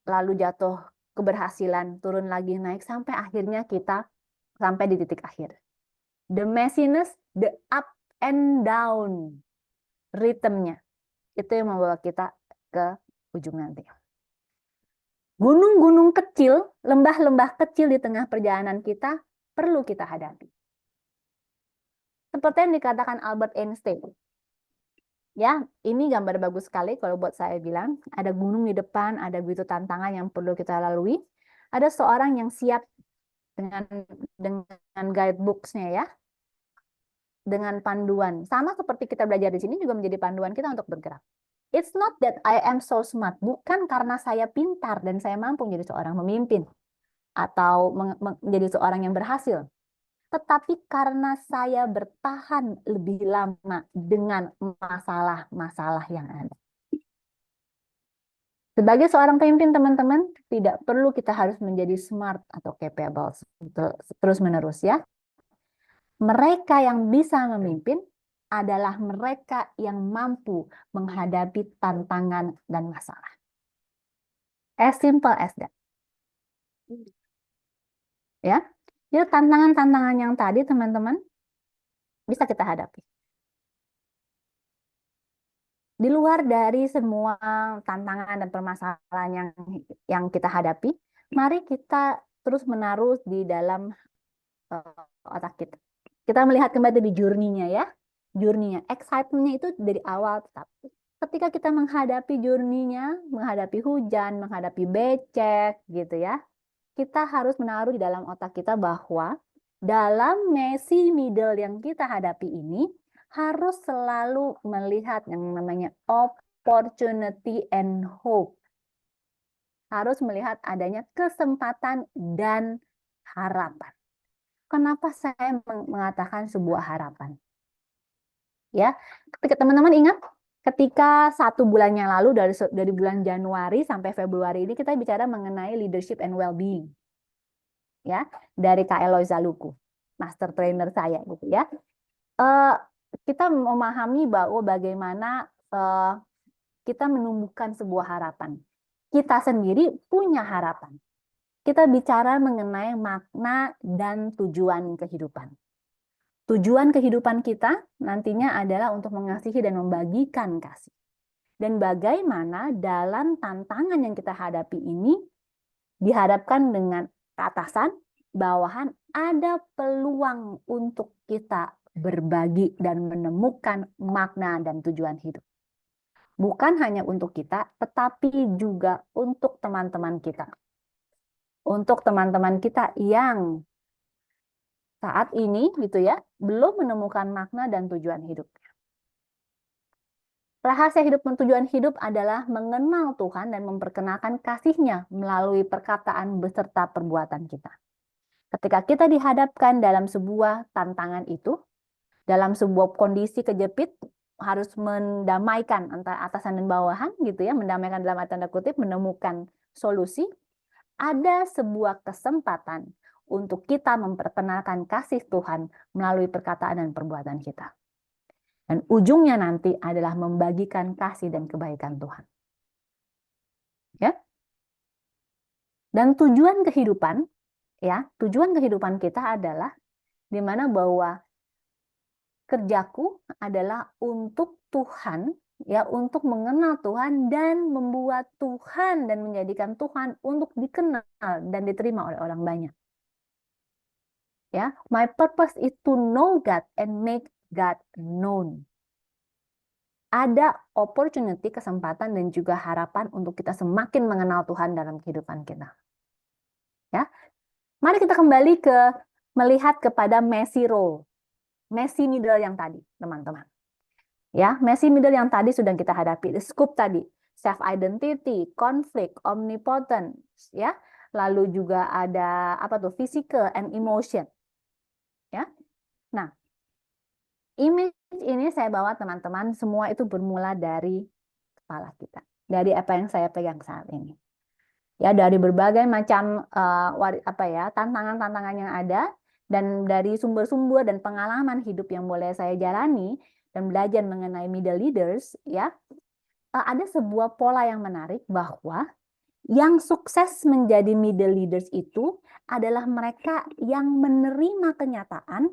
lalu jatuh, keberhasilan, turun lagi, naik, sampai akhirnya kita sampai di titik akhir. The messiness, the up and down rhythm-nya, itu yang membawa kita ke ujung nanti. Gunung-gunung kecil, lembah-lembah kecil di tengah perjalanan kita perlu kita hadapi. Seperti yang dikatakan Albert Einstein. Ya, ini gambar bagus sekali kalau buat saya bilang. Ada gunung di depan, ada begitu tantangan yang perlu kita lalui. Ada seorang yang siap dengan guidebooks-nya ya. Dengan panduan. Sama seperti kita belajar di sini juga menjadi panduan kita untuk bergerak. It's not that I am so smart. Bukan karena saya pintar dan saya mampu menjadi seorang pemimpin. Atau menjadi seorang yang berhasil. Tetapi karena saya bertahan lebih lama dengan masalah-masalah yang ada. Sebagai seorang pemimpin, teman-teman, tidak perlu kita harus menjadi smart atau capable terus-menerus ya. Mereka yang bisa memimpin adalah mereka yang mampu menghadapi tantangan dan masalah. As simple as that. Ya. Jadi tantangan-tantangan yang tadi, teman-teman, bisa kita hadapi. Di luar dari semua tantangan dan permasalahan yang kita hadapi, mari kita terus menaruh di dalam otak kita. Kita melihat kembali di journey-nya ya. Journey-nya, excitement-nya itu dari awal tetap. Ketika kita menghadapi journey-nya, menghadapi hujan, menghadapi becek gitu ya. Kita harus menaruh di dalam otak kita bahwa dalam messy middle yang kita hadapi ini harus selalu melihat yang namanya opportunity and hope. Harus melihat adanya kesempatan dan harapan. Kenapa saya mengatakan sebuah harapan? Ya, ketika teman-teman ingat ketika 1 bulan yang lalu dari bulan Januari sampai Februari ini kita bicara mengenai leadership and well-being. Ya, dari Kak Eloy Zaluku, master trainer saya gitu ya. Kita memahami bahwa bagaimana kita menumbuhkan sebuah harapan. Kita sendiri punya harapan. Kita bicara mengenai makna dan tujuan kehidupan. Tujuan kehidupan kita nantinya adalah untuk mengasihi dan membagikan kasih. Dan bagaimana dalam tantangan yang kita hadapi ini dihadapkan dengan keatasan, bawahan, ada peluang untuk kita berbagi dan menemukan makna dan tujuan hidup. Bukan hanya untuk kita, tetapi juga untuk teman-teman kita. Untuk teman-teman kita yang saat ini gitu ya, belum menemukan makna dan tujuan hidupnya. Rahasia hidup dan tujuan hidup adalah mengenal Tuhan dan memperkenalkan kasih-Nya melalui perkataan beserta perbuatan kita. Ketika kita dihadapkan dalam sebuah tantangan itu, dalam sebuah kondisi kejepit, harus mendamaikan antara atasan dan bawahan gitu ya, mendamaikan dalam arti tanda kutip, menemukan solusi, ada sebuah kesempatan untuk kita memperkenalkan kasih Tuhan melalui perkataan dan perbuatan kita. Dan ujungnya nanti adalah membagikan kasih dan kebaikan Tuhan. Ya. Dan tujuan kehidupan, ya, tujuan kehidupan kita adalah di mana bahwa kerjaku adalah untuk Tuhan, ya, untuk mengenal Tuhan dan membuat Tuhan dan menjadikan Tuhan untuk dikenal dan diterima oleh orang banyak. Ya, my purpose is to know God and make God known. Ada opportunity, kesempatan dan juga harapan untuk kita semakin mengenal Tuhan dalam kehidupan kita. Ya, mari kita kembali ke melihat kepada messy role, messy middle yang tadi, teman-teman. Ya, messy middle yang tadi sudah kita hadapi, the scoop tadi, self identity, konflik, omnipotent, ya. Lalu juga ada apa tuh, physical and emotion. Ya. Nah, image ini saya bawa teman-teman, semua itu bermula dari kepala kita, dari apa yang saya pegang saat ini. Ya, dari berbagai macam tantangan-tantangan yang ada, dan dari sumber-sumber dan pengalaman hidup yang boleh saya jalani dan belajar mengenai middle leaders, ya, ada sebuah pola yang menarik bahwa yang sukses menjadi middle leaders itu adalah mereka yang menerima kenyataan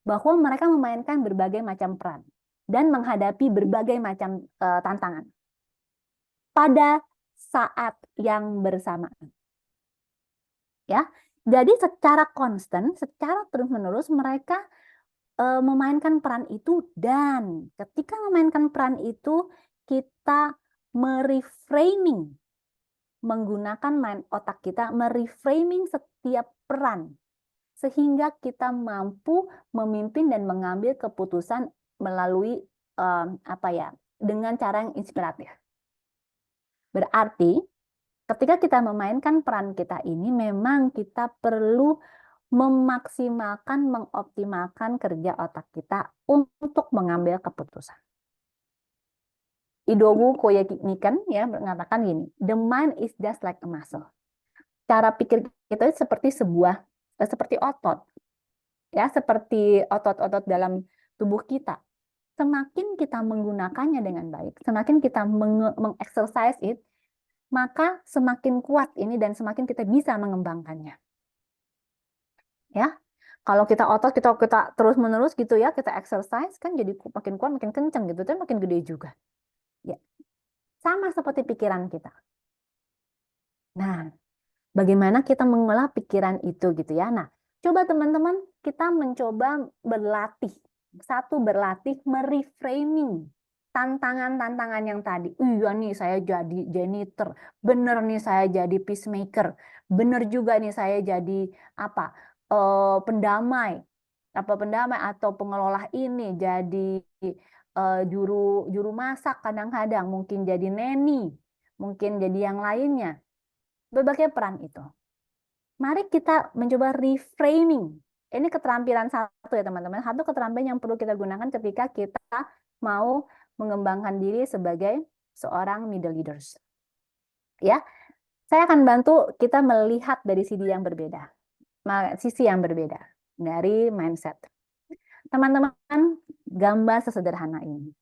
bahwa mereka memainkan berbagai macam peran dan menghadapi berbagai macam tantangan pada saat yang bersamaan. Ya, jadi secara konstan, secara terus-menerus mereka memainkan peran itu, dan ketika memainkan peran itu kita mereframing, menggunakan mind otak kita, mereframing setiap peran sehingga kita mampu memimpin dan mengambil keputusan melalui dengan cara yang inspiratif. Berarti ketika kita memainkan peran kita ini, memang kita perlu memaksimalkan, mengoptimalkan kerja otak kita untuk mengambil keputusan. Idowu Koyenikan ya mengatakan gini, the mind is just like a muscle. Cara pikir kita seperti seperti otot, ya, seperti otot-otot dalam tubuh kita. Semakin kita menggunakannya dengan baik, semakin kita mengexercise it, maka semakin kuat ini dan semakin kita bisa mengembangkannya. Ya, kalau kita otot kita terus-menerus gitu ya, kita exercise kan jadi makin kuat, makin kencang gitu, dan makin gede juga. Ya, sama seperti pikiran kita. Nah, bagaimana kita mengolah pikiran itu gitu ya. Nah, coba teman-teman kita mencoba berlatih. Satu, berlatih mereframing tantangan-tantangan yang tadi. Iya nih saya jadi janitor, bener nih saya jadi peacemaker, bener juga nih saya jadi pendamai atau pengelola ini, jadi juru masak, kadang-kadang mungkin jadi neni, mungkin jadi yang lainnya. Berbagai peran itu. Mari kita mencoba reframing. Ini keterampilan satu ya teman-teman. Satu keterampilan yang perlu kita gunakan ketika kita mau mengembangkan diri sebagai seorang middle leaders. Ya, saya akan bantu kita melihat dari sisi yang berbeda dari mindset. Teman-teman, gambar sesederhana ini,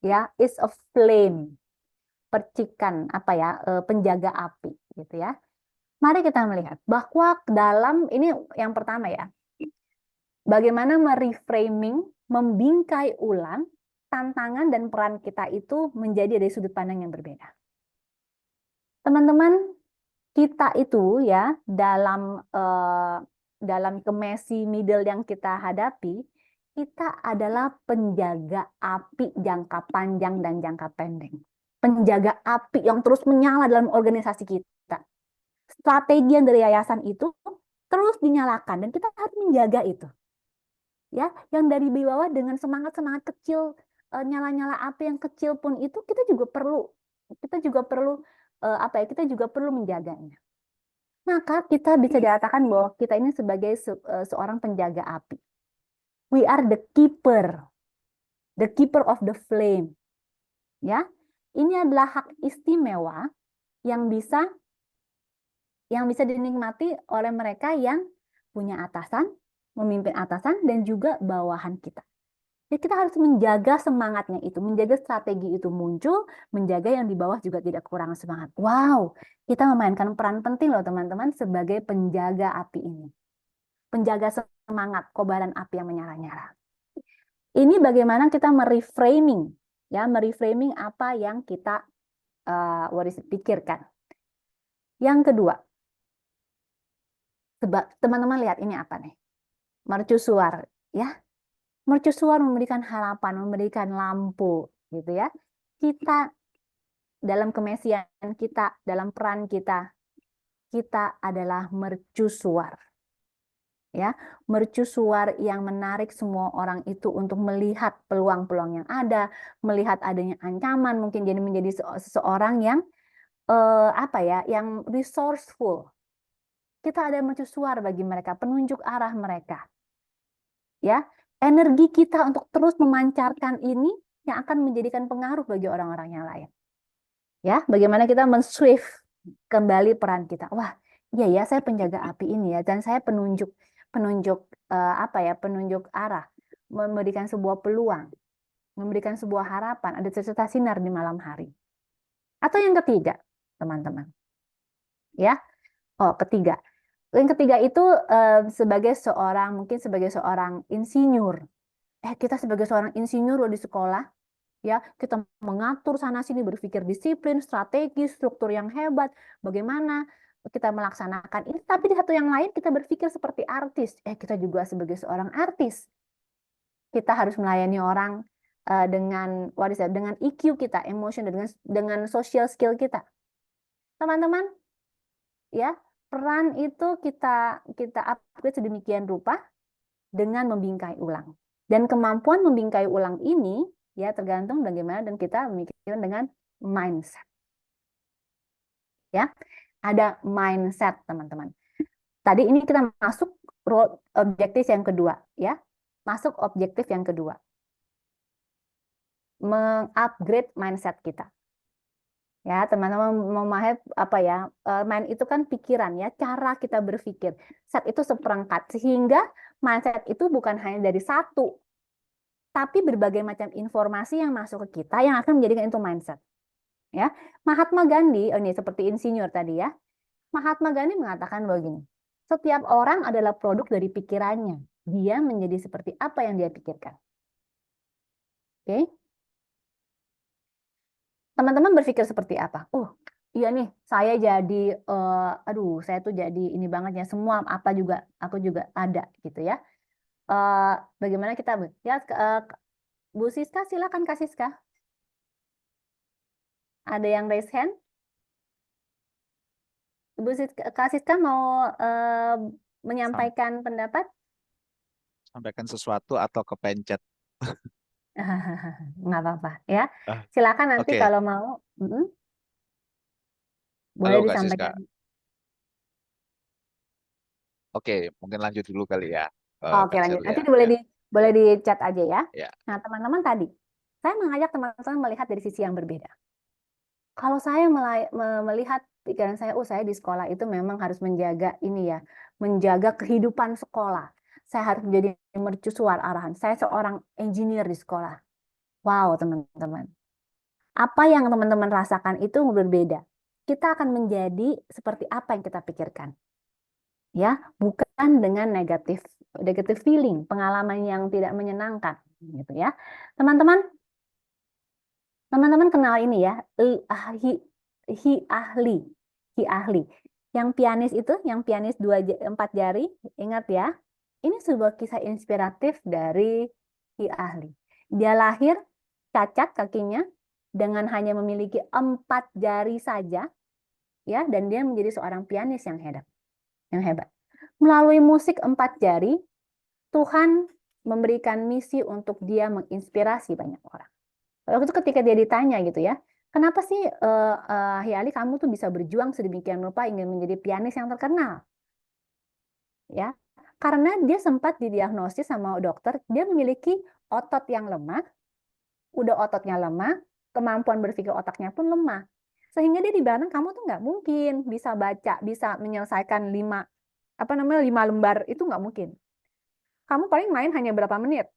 ya, is a flame, percikan penjaga api, gitu ya. Mari kita melihat bahwa dalam ini yang pertama ya, bagaimana mereframing, membingkai ulang tantangan dan peran kita itu menjadi dari sudut pandang yang berbeda. Teman-teman, kita itu ya dalam messy middle yang kita hadapi, kita adalah penjaga api jangka panjang dan jangka pendek. Penjaga api yang terus menyala dalam organisasi kita. Strategi yang dari yayasan itu terus dinyalakan dan kita harus menjaga itu. Ya, yang dari bawah dengan semangat kecil nyala-nyala api yang kecil pun itu kita juga perlu kita juga perlu menjaganya. Maka kita bisa dikatakan bahwa kita ini sebagai seorang penjaga api. We are the keeper of the flame. Ya, ini adalah hak istimewa yang bisa dinikmati oleh mereka yang punya atasan, memimpin atasan, dan juga bawahan kita. Jadi kita harus menjaga semangatnya itu, menjaga strategi itu muncul, menjaga yang di bawah juga tidak kurang semangat. Wow, kita memainkan peran penting loh teman-teman sebagai penjaga api ini. Penjaga semangat kobaran api yang menyala-nyala. Ini bagaimana kita mereframing apa yang kita pikirkan. Yang kedua, teman-teman lihat ini apa nih? Mercusuar, ya. Mercusuar memberikan harapan, memberikan lampu, gitu ya. Kita dalam kemesian kita, dalam peran kita adalah mercusuar. Ya, mercusuar yang menarik semua orang itu untuk melihat peluang-peluang yang ada, melihat adanya ancaman, mungkin jadi menjadi seseorang yang yang resourceful. Kita ada mercusuar bagi mereka, penunjuk arah mereka. Ya, energi kita untuk terus memancarkan ini yang akan menjadikan pengaruh bagi orang-orang yang lain. Ya, bagaimana kita men-swift kembali peran kita. Wah, iya ya, saya penjaga api ini ya, dan saya penunjuk arah, memberikan sebuah peluang, memberikan sebuah harapan, ada cerita sinar di malam hari. Atau yang ketiga, teman-teman. Ya. Ketiga. Yang ketiga itu sebagai seorang insinyur. Kita sebagai seorang insinyur loh di sekolah, ya, kita mengatur sana sini, berpikir disiplin, strategi, struktur yang hebat, bagaimana kita melaksanakan ini, tapi di satu yang lain kita berpikir seperti artis. Kita juga sebagai seorang artis. Kita harus melayani orang dengan EQ kita, emotion, dengan social skill kita. Teman-teman, ya, peran itu kita upgrade sedemikian rupa dengan membingkai ulang. Dan kemampuan membingkai ulang ini ya tergantung bagaimana dan kita memikirkan dengan mindset. Ya, ada mindset teman-teman. Tadi ini kita masuk objektif yang kedua, ya. Masuk objektif yang kedua. Mengupgrade mindset kita. Ya, teman-teman memahami mind itu kan pikiran ya, cara kita berpikir. Set itu seperangkat, sehingga mindset itu bukan hanya dari satu, tapi berbagai macam informasi yang masuk ke kita yang akan menjadikan itu mindset. Ya, Mahatma Gandhi, ini seperti insinyur tadi ya. Mahatma Gandhi mengatakan begini, setiap orang adalah produk dari pikirannya. Dia menjadi seperti apa yang dia pikirkan. Oke? Teman-teman berpikir seperti apa? Iya nih, saya jadi, saya tuh jadi ini banget ya, semua aku juga ada gitu ya. Bagaimana kita, ya, Bu Siska, silakan Kak Siska. Ada yang raise hand? Kak Siska mau menyampaikan pendapat?
Sampaikan sesuatu atau kepencet?
Nggak apa-apa ya. Silakan nanti kalau mau. Boleh disampaikan.
Oke, mungkin lanjut dulu kali ya.
Oke, lanjut. Nanti boleh di chat aja ya. Nah, teman-teman tadi, saya mengajak teman-teman melihat dari sisi yang berbeda. Kalau saya melihat pikiran saya, saya di sekolah itu memang harus menjaga ini ya, menjaga kehidupan sekolah. Saya harus menjadi mercusuar arahan. Saya seorang engineer di sekolah. Wow, teman-teman. Apa yang teman-teman rasakan itu berbeda. Kita akan menjadi seperti apa yang kita pikirkan. Ya, bukan dengan negatif feeling, pengalaman yang tidak menyenangkan gitu ya. Teman-teman kenal ini ya, Hi Ahli. Yang pianis itu, yang pianis 4 jari, ingat ya. Ini sebuah kisah inspiratif dari Hi Ahli. Dia lahir cacat kakinya dengan hanya memiliki 4 jari saja, ya, dan dia menjadi seorang pianis yang hebat. Melalui musik 4 jari, Tuhan memberikan misi untuk dia menginspirasi banyak orang. Waktu itu ketika dia ditanya gitu ya, kenapa sih Hyali kamu tuh bisa berjuang sedemikian rupa ingin menjadi pianis yang terkenal? Ya, karena dia sempat didiagnosis sama dokter, dia memiliki otot yang lemah, udah ototnya lemah, kemampuan berpikir otaknya pun lemah. Sehingga dia dibilang kamu tuh nggak mungkin bisa baca, bisa menyelesaikan 5 lembar, itu nggak mungkin. Kamu paling main hanya berapa menit.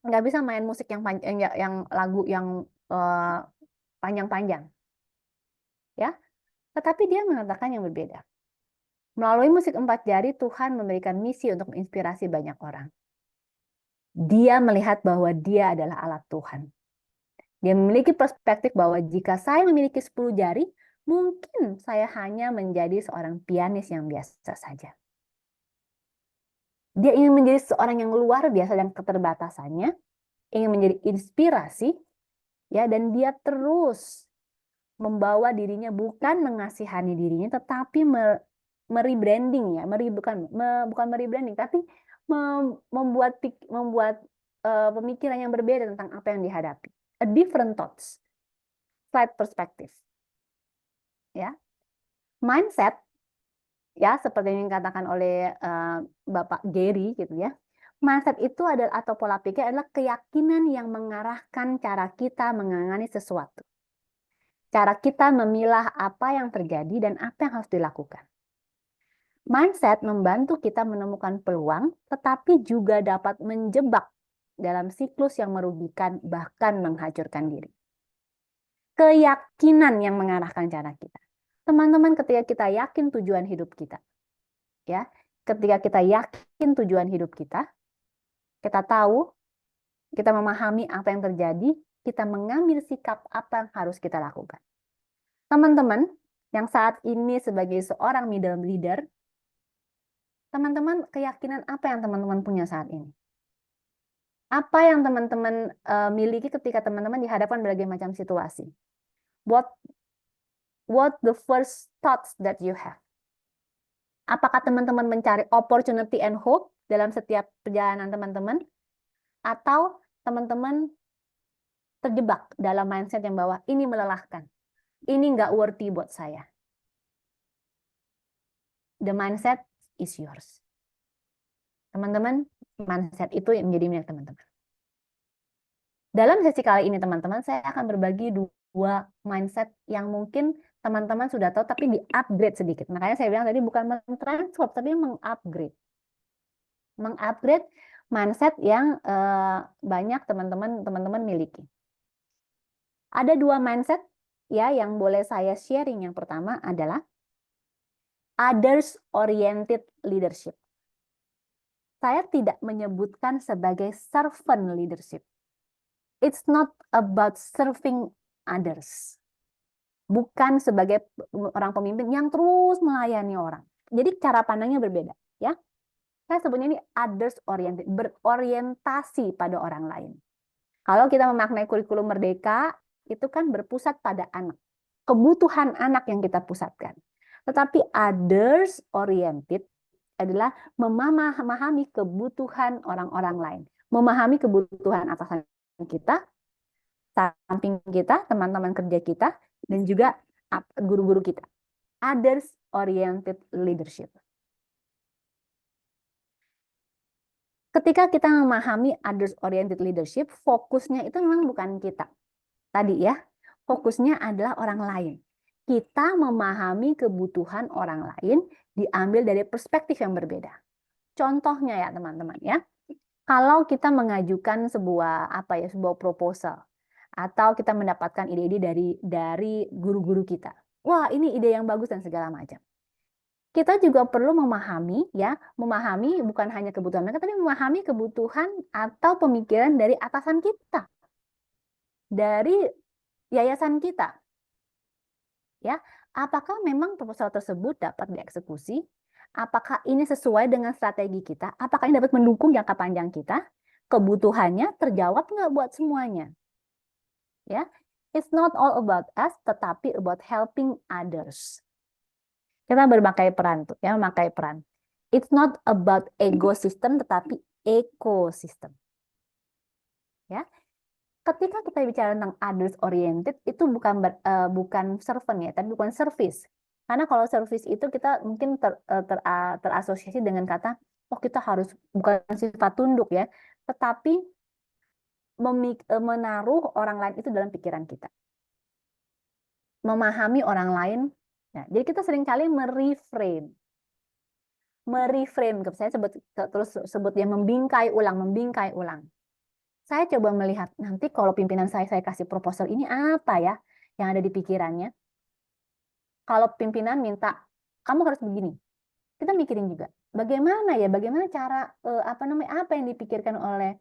Nggak bisa main musik yang lagu yang panjang-panjang. Ya, tetapi dia mengatakan yang berbeda. Melalui musik 4 jari, Tuhan memberikan misi untuk menginspirasi banyak orang. Dia melihat bahwa dia adalah alat Tuhan. Dia memiliki perspektif bahwa jika saya memiliki 10 jari, mungkin saya hanya menjadi seorang pianis yang biasa saja. Dia ingin menjadi seorang yang luar biasa dan keterbatasannya, ingin menjadi inspirasi, ya, dan dia terus membawa dirinya, bukan mengasihani dirinya, tetapi merebranding, ya, bukan merebranding, tapi membuat pemikiran yang berbeda tentang apa yang dihadapi, a different thoughts, slight perspective, ya, mindset, ya, seperti yang dikatakan oleh Bapak Gary gitu ya. Mindset itu adalah, atau pola pikir adalah keyakinan yang mengarahkan cara kita menangani sesuatu. Cara kita memilah apa yang terjadi dan apa yang harus dilakukan. Mindset membantu kita menemukan peluang, tetapi juga dapat menjebak dalam siklus yang merugikan, bahkan menghancurkan diri. Keyakinan yang mengarahkan cara kita. Teman-teman, ketika kita yakin tujuan hidup kita, ya, ketika kita yakin tujuan hidup kita tahu, kita memahami apa yang terjadi, kita mengambil sikap apa yang harus kita lakukan. Teman-teman yang saat ini sebagai seorang middle leader, teman-teman, keyakinan apa yang teman-teman punya saat ini? Apa yang teman-teman miliki ketika teman-teman dihadapkan berbagai macam situasi? What the first thoughts that you have? Apakah teman-teman mencari opportunity and hope dalam setiap perjalanan teman-teman? Atau teman-teman terjebak dalam mindset yang bahwa ini melelahkan, ini nggak worthy buat saya? The mindset is yours. Teman-teman, mindset itu yang menjadi milik teman-teman. Dalam sesi kali ini, teman-teman, saya akan berbagi 2 mindset yang mungkin teman-teman sudah tahu, tapi di-upgrade sedikit. Makanya saya bilang tadi bukan men-transform, tapi meng-upgrade. Meng-upgrade mindset yang banyak teman-teman miliki. Ada 2 mindset ya yang boleh saya sharing. Yang pertama adalah others-oriented leadership. Saya tidak menyebutkan sebagai servant leadership. It's not about serving others. Bukan sebagai orang pemimpin yang terus melayani orang. Jadi cara pandangnya berbeda, ya. Saya sebutnya ini others oriented, berorientasi pada orang lain. Kalau kita memaknai kurikulum Merdeka, itu kan berpusat pada anak. Kebutuhan anak yang kita pusatkan. Tetapi others oriented adalah memahami kebutuhan orang-orang lain. Memahami kebutuhan atasan kita, samping kita, teman-teman kerja kita, dan juga guru-guru kita. Others oriented leadership. Ketika kita memahami others oriented leadership, fokusnya itu memang bukan kita. Tadi ya, fokusnya adalah orang lain. Kita memahami kebutuhan orang lain diambil dari perspektif yang berbeda. Contohnya ya teman-teman ya, kalau kita mengajukan sebuah proposal atau kita mendapatkan ide-ide dari guru-guru kita. Wah, ini ide yang bagus dan segala macam. Kita juga perlu memahami bukan hanya kebutuhan mereka, tapi memahami kebutuhan atau pemikiran dari atasan kita, dari yayasan kita. Ya, apakah memang proposal tersebut dapat dieksekusi? Apakah ini sesuai dengan strategi kita? Apakah ini dapat mendukung jangka panjang kita? Kebutuhannya terjawab nggak buat semuanya? Ya, it's not all about us, tetapi about helping others. Kita memakai peran. It's not about ego system, tetapi ekosistem. Ya, ketika kita bicara tentang others oriented itu bukan servant ya, tapi bukan service. Karena kalau service itu kita mungkin terasosiasi dengan kata oh kita harus bukan sifat tunduk ya, tetapi menaruh orang lain itu dalam pikiran kita. Memahami orang lain. Nah, jadi kita seringkali mereframe, saya sebutnya membingkai ulang. Saya coba melihat nanti kalau pimpinan saya kasih proposal ini apa ya yang ada di pikirannya. Kalau pimpinan minta kamu harus begini, kita mikirin juga bagaimana cara apa yang dipikirkan oleh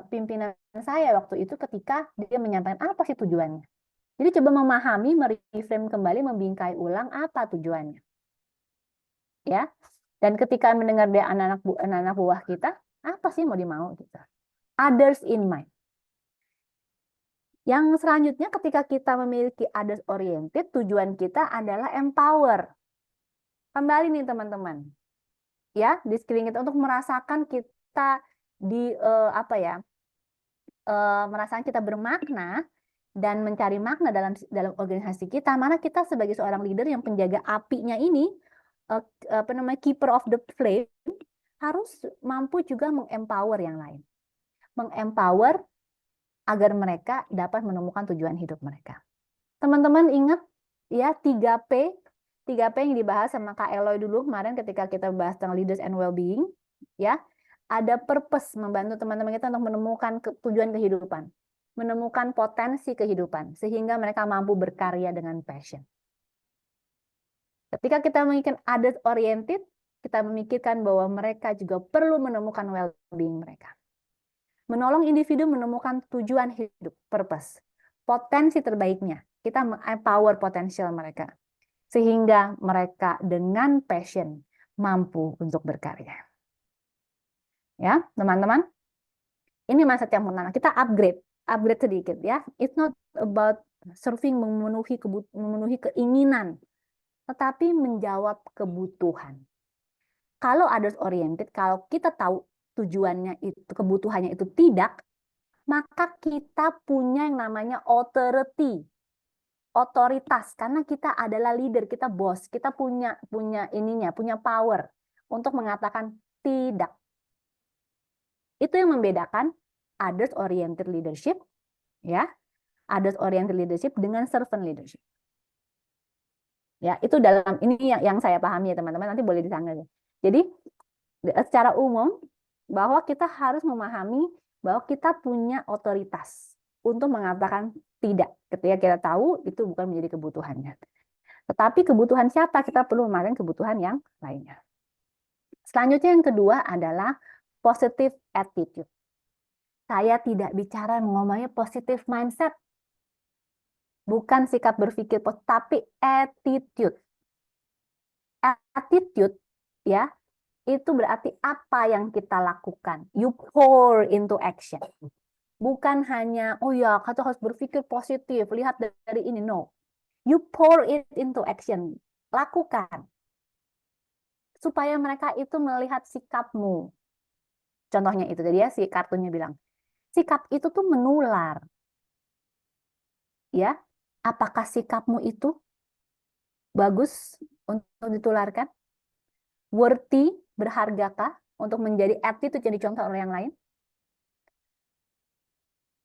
pimpinan saya waktu itu ketika dia menyampaikan apa sih tujuannya. Jadi coba memahami, mereframe kembali, membingkai ulang apa tujuannya. Ya. Dan ketika mendengar dia anak-anak buah kita, apa sih mau dimau kita? Others in mind. Yang selanjutnya ketika kita memiliki others oriented, tujuan kita adalah empower. Kembali nih teman-teman. Ya, di sekeliling kita untuk merasakan kita merasakan kita bermakna dan mencari makna dalam organisasi kita, mana kita sebagai seorang leader yang penjaga apinya ini, keeper of the flame, harus mampu juga mengempower yang lain. Mengempower agar mereka dapat menemukan tujuan hidup mereka. Teman-teman ingat ya 3P yang dibahas sama Kak Eloy dulu kemarin ketika kita bahas tentang leaders and well-being, ya. Ada purpose membantu teman-teman kita untuk menemukan tujuan kehidupan, menemukan potensi kehidupan, sehingga mereka mampu berkarya dengan passion. Ketika kita memikirkan others oriented, kita memikirkan bahwa mereka juga perlu menemukan well-being mereka. Menolong individu menemukan tujuan hidup, purpose, potensi terbaiknya. Kita empower potensial mereka, sehingga mereka dengan passion mampu untuk berkarya. Ya, teman-teman. Ini mindset yang pertama. Kita upgrade sedikit ya. It's not about serving memenuhi keinginan, tetapi menjawab kebutuhan. Kalau others oriented, kalau kita tahu tujuannya itu, kebutuhannya itu tidak, maka kita punya yang namanya authority, otoritas, karena kita adalah leader, kita bos, kita punya power untuk mengatakan tidak. Itu yang membedakan others oriented leadership, ya, others oriented leadership dengan servant leadership. Ya, itu dalam ini yang saya pahami ya teman-teman. Nanti boleh disanggah. Jadi secara umum bahwa kita harus memahami bahwa kita punya otoritas untuk mengatakan tidak. Ketika kita tahu itu bukan menjadi kebutuhannya. Tetapi kebutuhan siapa, kita perlu memahami kebutuhan yang lainnya. Selanjutnya yang kedua adalah positive attitude. Saya tidak bicara ngomongnya positive mindset. Bukan sikap berpikir, tapi attitude. Attitude ya, itu berarti apa yang kita lakukan. You pour into action. Bukan hanya, oh ya, kita harus berpikir positif, lihat dari ini. No. You pour it into action. Lakukan. Supaya mereka itu melihat sikapmu. Contohnya itu, jadi ya si kartunya bilang, sikap itu tuh menular. Ya, apakah sikapmu itu bagus untuk ditularkan? Worthy, berhargakah untuk menjadi attitude yang dicontoh oleh yang lain?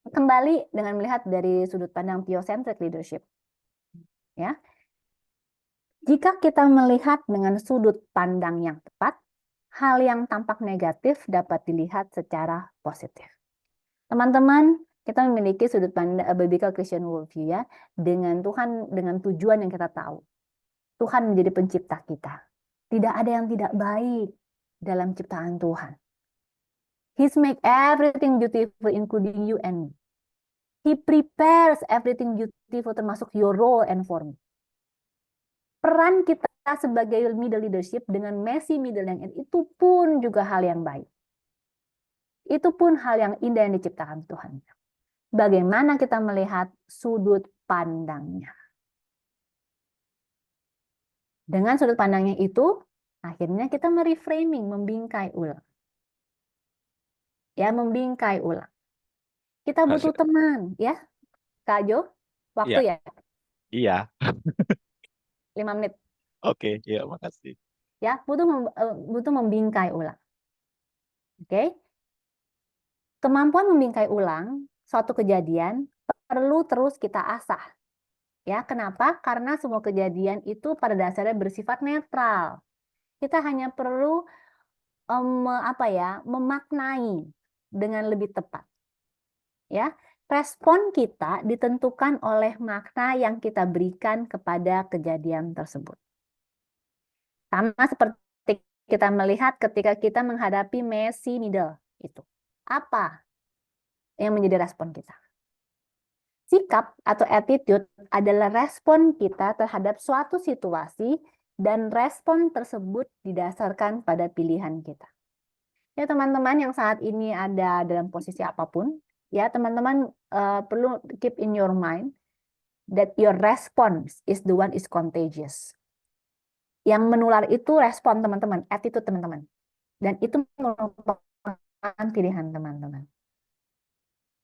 Kembali dengan melihat dari sudut pandang theocentric leadership. Ya. Jika kita melihat dengan sudut pandang yang tepat, hal yang tampak negatif dapat dilihat secara positif. Teman-teman, kita memiliki sudut pandang biblical Christian worldview ya, dengan Tuhan, dengan tujuan yang kita tahu. Tuhan menjadi pencipta kita. Tidak ada yang tidak baik dalam ciptaan Tuhan. He's make everything beautiful, including you and me. He prepares everything beautiful, termasuk your role and form. Peran kita sebagai middle leadership dengan messy middle yang itu pun juga hal yang baik. Itu pun hal yang indah yang diciptakan Tuhan. Bagaimana kita melihat sudut pandangnya. Dengan sudut pandangnya itu, akhirnya kita mereframing, membingkai ulang. Ya, membingkai ulang. Kita butuh teman, ya, Kak Jo. Waktu ya,
Iya.
5 menit.
Oke, ya makasih.
Ya, butuh membingkai ulang. Oke. Kemampuan membingkai ulang suatu kejadian perlu terus kita asah. Ya, kenapa? Karena semua kejadian itu pada dasarnya bersifat netral. Kita hanya perlu memaknai dengan lebih tepat. Ya, respon kita ditentukan oleh makna yang kita berikan kepada kejadian tersebut. Sama seperti kita melihat ketika kita menghadapi messy middle itu. Apa yang menjadi respon kita? Sikap atau attitude adalah respon kita terhadap suatu situasi dan respon tersebut didasarkan pada pilihan kita. Ya teman-teman yang saat ini ada dalam posisi apapun, ya teman-teman perlu keep in your mind that your response is the one is contagious. Yang menular itu respon teman-teman, attitude teman-teman. Dan itu merupakan pilihan teman-teman.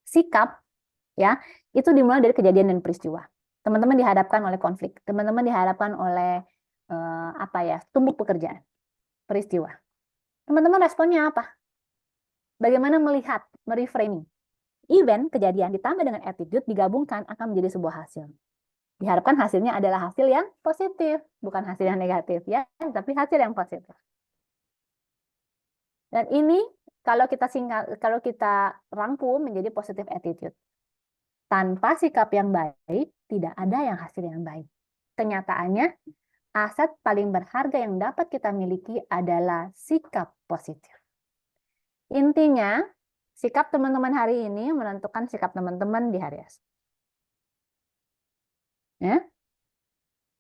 Sikap ya, itu dimulai dari kejadian dan peristiwa. Teman-teman dihadapkan oleh konflik, teman-teman dihadapkan oleh tumbuk pekerjaan, peristiwa. Teman-teman responnya apa? Bagaimana melihat, mereframing. Event, kejadian ditambah dengan attitude digabungkan akan menjadi sebuah hasil. Diharapkan hasilnya adalah hasil yang positif, bukan hasil yang negatif ya, tapi hasil yang positif. Dan ini kalau kita rangkum menjadi positive attitude. Tanpa sikap yang baik, tidak ada yang hasil yang baik. Kenyataannya, aset paling berharga yang dapat kita miliki adalah sikap positif. Intinya, sikap teman-teman hari ini menentukan sikap teman-teman di hari esok. Ya?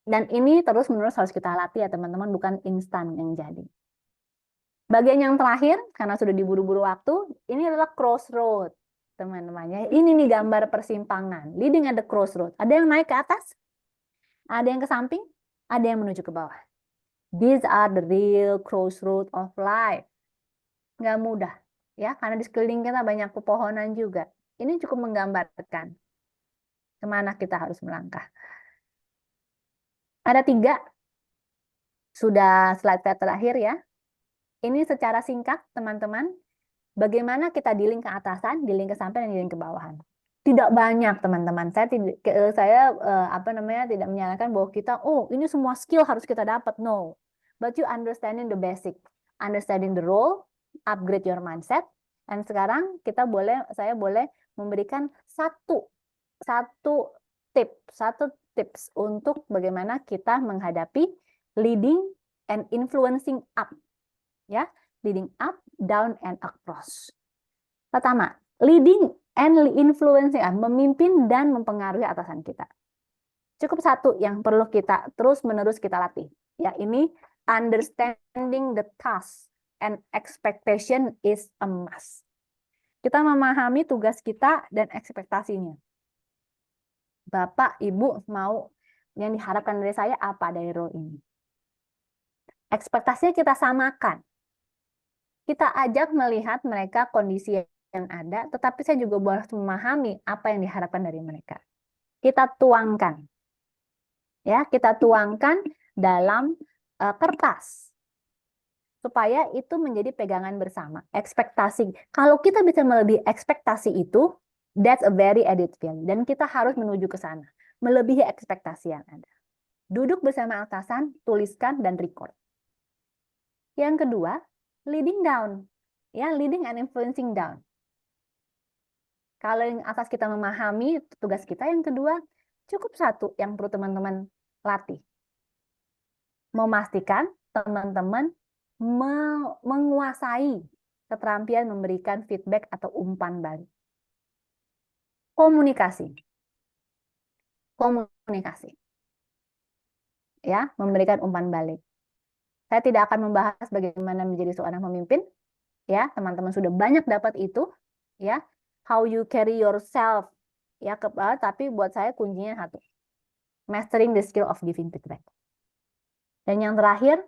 Dan ini terus-menerus harus kita latih ya teman-teman, bukan instan yang jadi. Bagian yang terakhir, karena sudah diburu-buru waktu, ini adalah crossroad. Teman-temannya, ini nih gambar persimpangan, leading at the crossroad. Ada yang naik ke atas, ada yang ke samping, ada yang menuju ke bawah. These are the real crossroad of life. Nggak mudah, ya, karena di sekeliling kita banyak pepohonan juga. Ini cukup menggambarkan kemana kita harus melangkah. Ada 3, sudah slide terakhir ya. Ini secara singkat, teman-teman, bagaimana kita dealing ke atasan, dealing ke samping, dan dealing ke bawahan. Tidak banyak, teman-teman. Saya tidak menyarankan bahwa kita, ini semua skill harus kita dapat. No. But you understanding the basic, understanding the role, upgrade your mindset. Dan sekarang saya boleh memberikan satu tips untuk bagaimana kita menghadapi leading and influencing up. Ya, leading up, down, and across. Pertama, leading and influencing, memimpin dan mempengaruhi atasan kita. Cukup satu yang perlu kita terus-menerus kita latih. Ya, ini understanding the task and expectation is a must. Kita memahami tugas kita dan ekspektasinya. Bapak, Ibu mau yang diharapkan dari saya apa dari role ini? Ekspektasinya kita samakan. Kita ajak melihat mereka kondisi yang ada, tetapi saya juga harus memahami apa yang diharapkan dari mereka. Kita tuangkan. Ya, kita tuangkan dalam kertas. Supaya itu menjadi pegangan bersama. Ekspektasi. Kalau kita bisa melebihi ekspektasi itu, that's a very added value. Dan kita harus menuju ke sana. Melebihi ekspektasi yang ada. Duduk bersama atasan, tuliskan, dan record. Yang kedua, leading down. Ya, leading and influencing down. Kalau yang atas kita memahami tugas kita, yang kedua, cukup satu yang perlu teman-teman latih. Memastikan teman-teman menguasai keterampilan memberikan feedback atau umpan balik. Komunikasi. Ya, memberikan umpan balik. Saya tidak akan membahas bagaimana menjadi seorang pemimpin. Ya, teman-teman sudah banyak dapat itu, ya. How you carry yourself, ya, tapi buat saya kuncinya satu. Mastering the skill of giving feedback. Dan yang terakhir,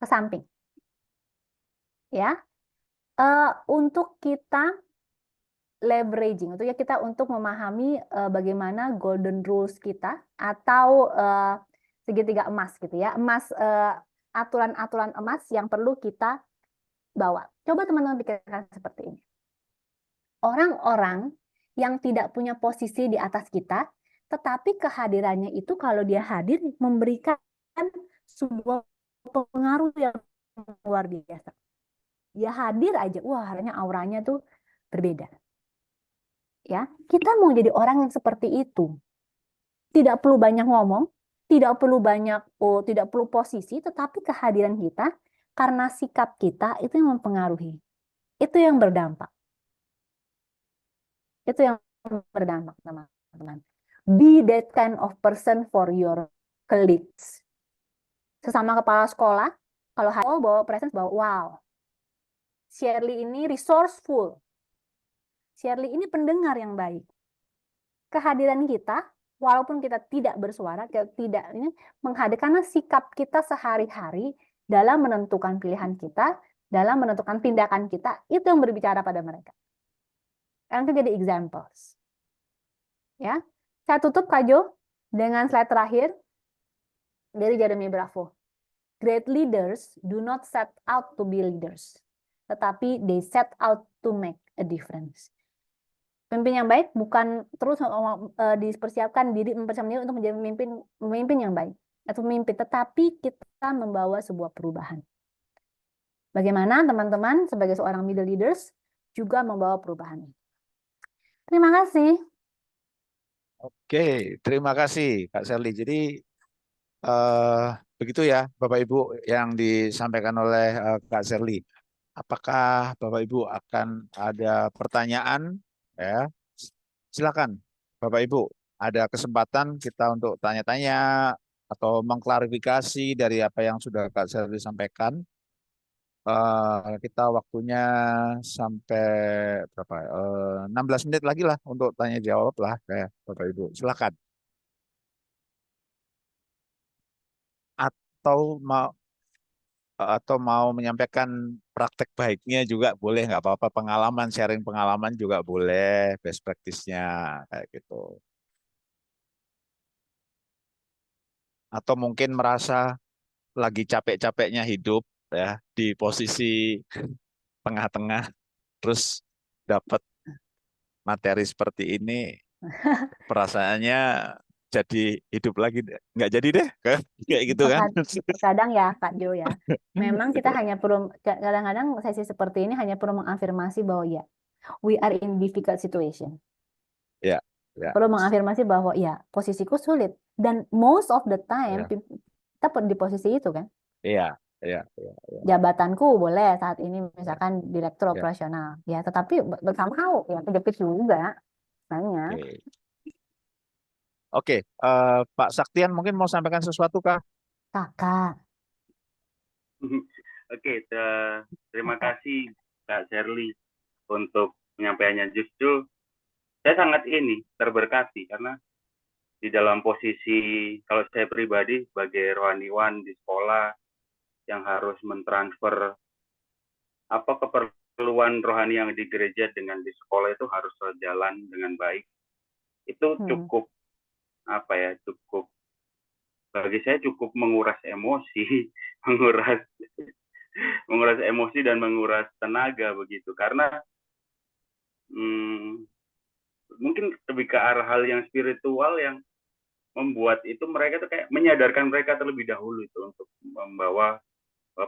ke samping. Ya. Untuk kita leveraging, itu ya kita untuk memahami bagaimana golden rules kita atau segitiga emas gitu ya, aturan-aturan emas yang perlu kita bawa. Coba teman-teman pikirkan seperti ini. Orang-orang yang tidak punya posisi di atas kita, tetapi kehadirannya itu kalau dia hadir memberikan sebuah pengaruh yang luar biasa. Dia hadir aja, wah auranya tuh berbeda. Ya, kita mau jadi orang yang seperti itu. Tidak perlu banyak ngomong, tidak perlu tidak perlu posisi, tetapi kehadiran kita karena sikap kita itu yang mempengaruhi. Itu yang berdampak. Itu yang berdampak, teman-teman. Be that kind of person for your colleagues. Sesama kepala sekolah, kalau bawa presence, bawa wow. Shirley ini resourceful. Shirley ini pendengar yang baik. Kehadiran kita, walaupun kita tidak bersuara, ini menghadirkan karena sikap kita sehari-hari dalam menentukan pilihan kita, dalam menentukan tindakan kita, itu yang berbicara pada mereka. Yang itu jadi examples. Ya, saya tutup Kak Jo dengan slide terakhir dari Jeremy Bravo. Great leaders do not set out to be leaders, tetapi they set out to make a difference. Pemimpin yang baik bukan terus dipersiapkan mempersiapkan diri untuk menjadi pemimpin yang baik atau memimpin, tetapi kita membawa sebuah perubahan. Bagaimana teman-teman sebagai seorang middle leaders juga membawa perubahan. Terima kasih.
Oke, terima kasih Kak Shirley. Jadi begitu ya Bapak Ibu yang disampaikan oleh Kak Shirley. Apakah Bapak Ibu akan ada pertanyaan? Ya, silakan Bapak Ibu. Ada kesempatan kita untuk tanya-tanya atau mengklarifikasi dari apa yang sudah Kak Shirley sampaikan. Kita waktunya sampai berapa? 16 menit lagi lah untuk tanya jawab lah ya Bapak Ibu. Silakan. Atau mau menyampaikan praktek baiknya juga boleh, nggak apa-apa, pengalaman, sharing pengalaman juga boleh, best practice-nya kayak gitu. Atau mungkin merasa lagi capek-capeknya hidup ya di posisi tengah-tengah, terus dapat materi seperti ini, perasaannya jadi hidup lagi, nggak jadi deh kayak gitu kan.
Terkadang ya Kak Jo ya, memang kita hanya perlu, kadang-kadang sesi seperti ini hanya perlu mengafirmasi bahwa ya, we are in difficult situation.
Ya, ya.
Perlu mengafirmasi bahwa ya, posisiku sulit, dan most of the time kita di posisi itu kan.
Iya, iya.
Jabatanku boleh saat ini misalkan direktur operasional ya, tetapi somehow ya kejepit juga banyak.
Oke, Pak Saktian mungkin mau sampaikan sesuatu Kak?
Kakak.
Oke, terima kasih Kak Shirley untuk penyampaiannya. Justru saya sangat terberkati karena di dalam posisi, kalau saya pribadi sebagai rohaniwan di sekolah yang harus mentransfer keperluan rohani yang di gereja dengan di sekolah itu harus berjalan dengan baik. Itu cukup cukup bagi saya cukup menguras emosi, menguras emosi dan menguras tenaga begitu, karena mungkin lebih ke arah hal yang spiritual yang membuat itu mereka tuh kayak menyadarkan mereka terlebih dahulu itu untuk membawa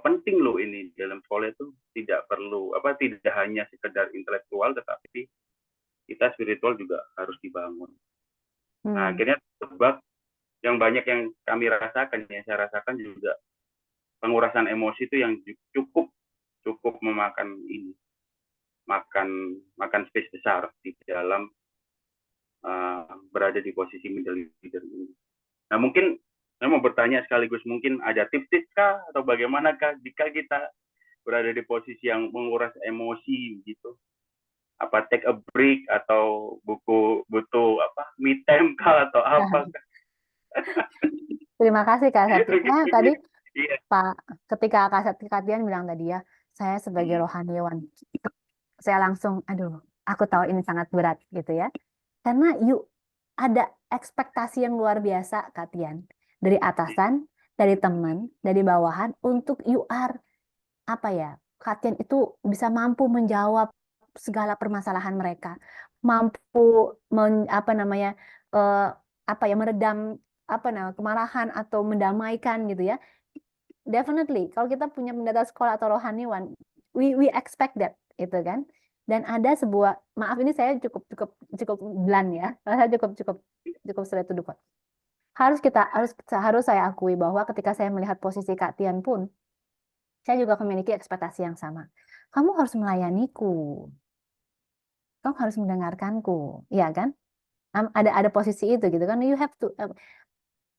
penting loh ini dalam sekolah itu tidak perlu tidak hanya sekedar intelektual, tetapi kita spiritual juga harus dibangun. Nah, akhirnya sebab yang banyak yang kami rasakan, yang saya rasakan juga pengurasan emosi itu yang cukup memakan makan space besar di dalam berada di posisi middle leader ini. Nah, mungkin saya mau bertanya sekaligus, mungkin ada tips-tips kah atau bagaimana kah jika kita berada di posisi yang menguras emosi gitu? Apa take a break atau butuh me time kah atau apa?
Terima kasih Kak Sakti. Tadi ketika Kak Saktian bilang tadi ya, saya sebagai rohaniawan, saya langsung Aku tahu ini sangat berat gitu ya. Karena ada ekspektasi yang luar biasa, Katian. Dari atasan, dari teman, dari bawahan, untuk Katian itu bisa mampu menjawab segala permasalahan mereka. Mampu meredam kemarahan atau mendamaikan gitu ya. Definitely, kalau kita punya pendeta sekolah atau rohaniwan, we expect that, gitu kan. Dan ada sebuah, maaf ini saya cukup blunt ya, saya cukup straight to the point. Harus saya akui bahwa ketika saya melihat posisi Kak Tian pun, saya juga memiliki ekspektasi yang sama. Kamu harus melayaniku, kamu harus mendengarkanku, iya kan? Ada posisi itu gitu kan. You have to,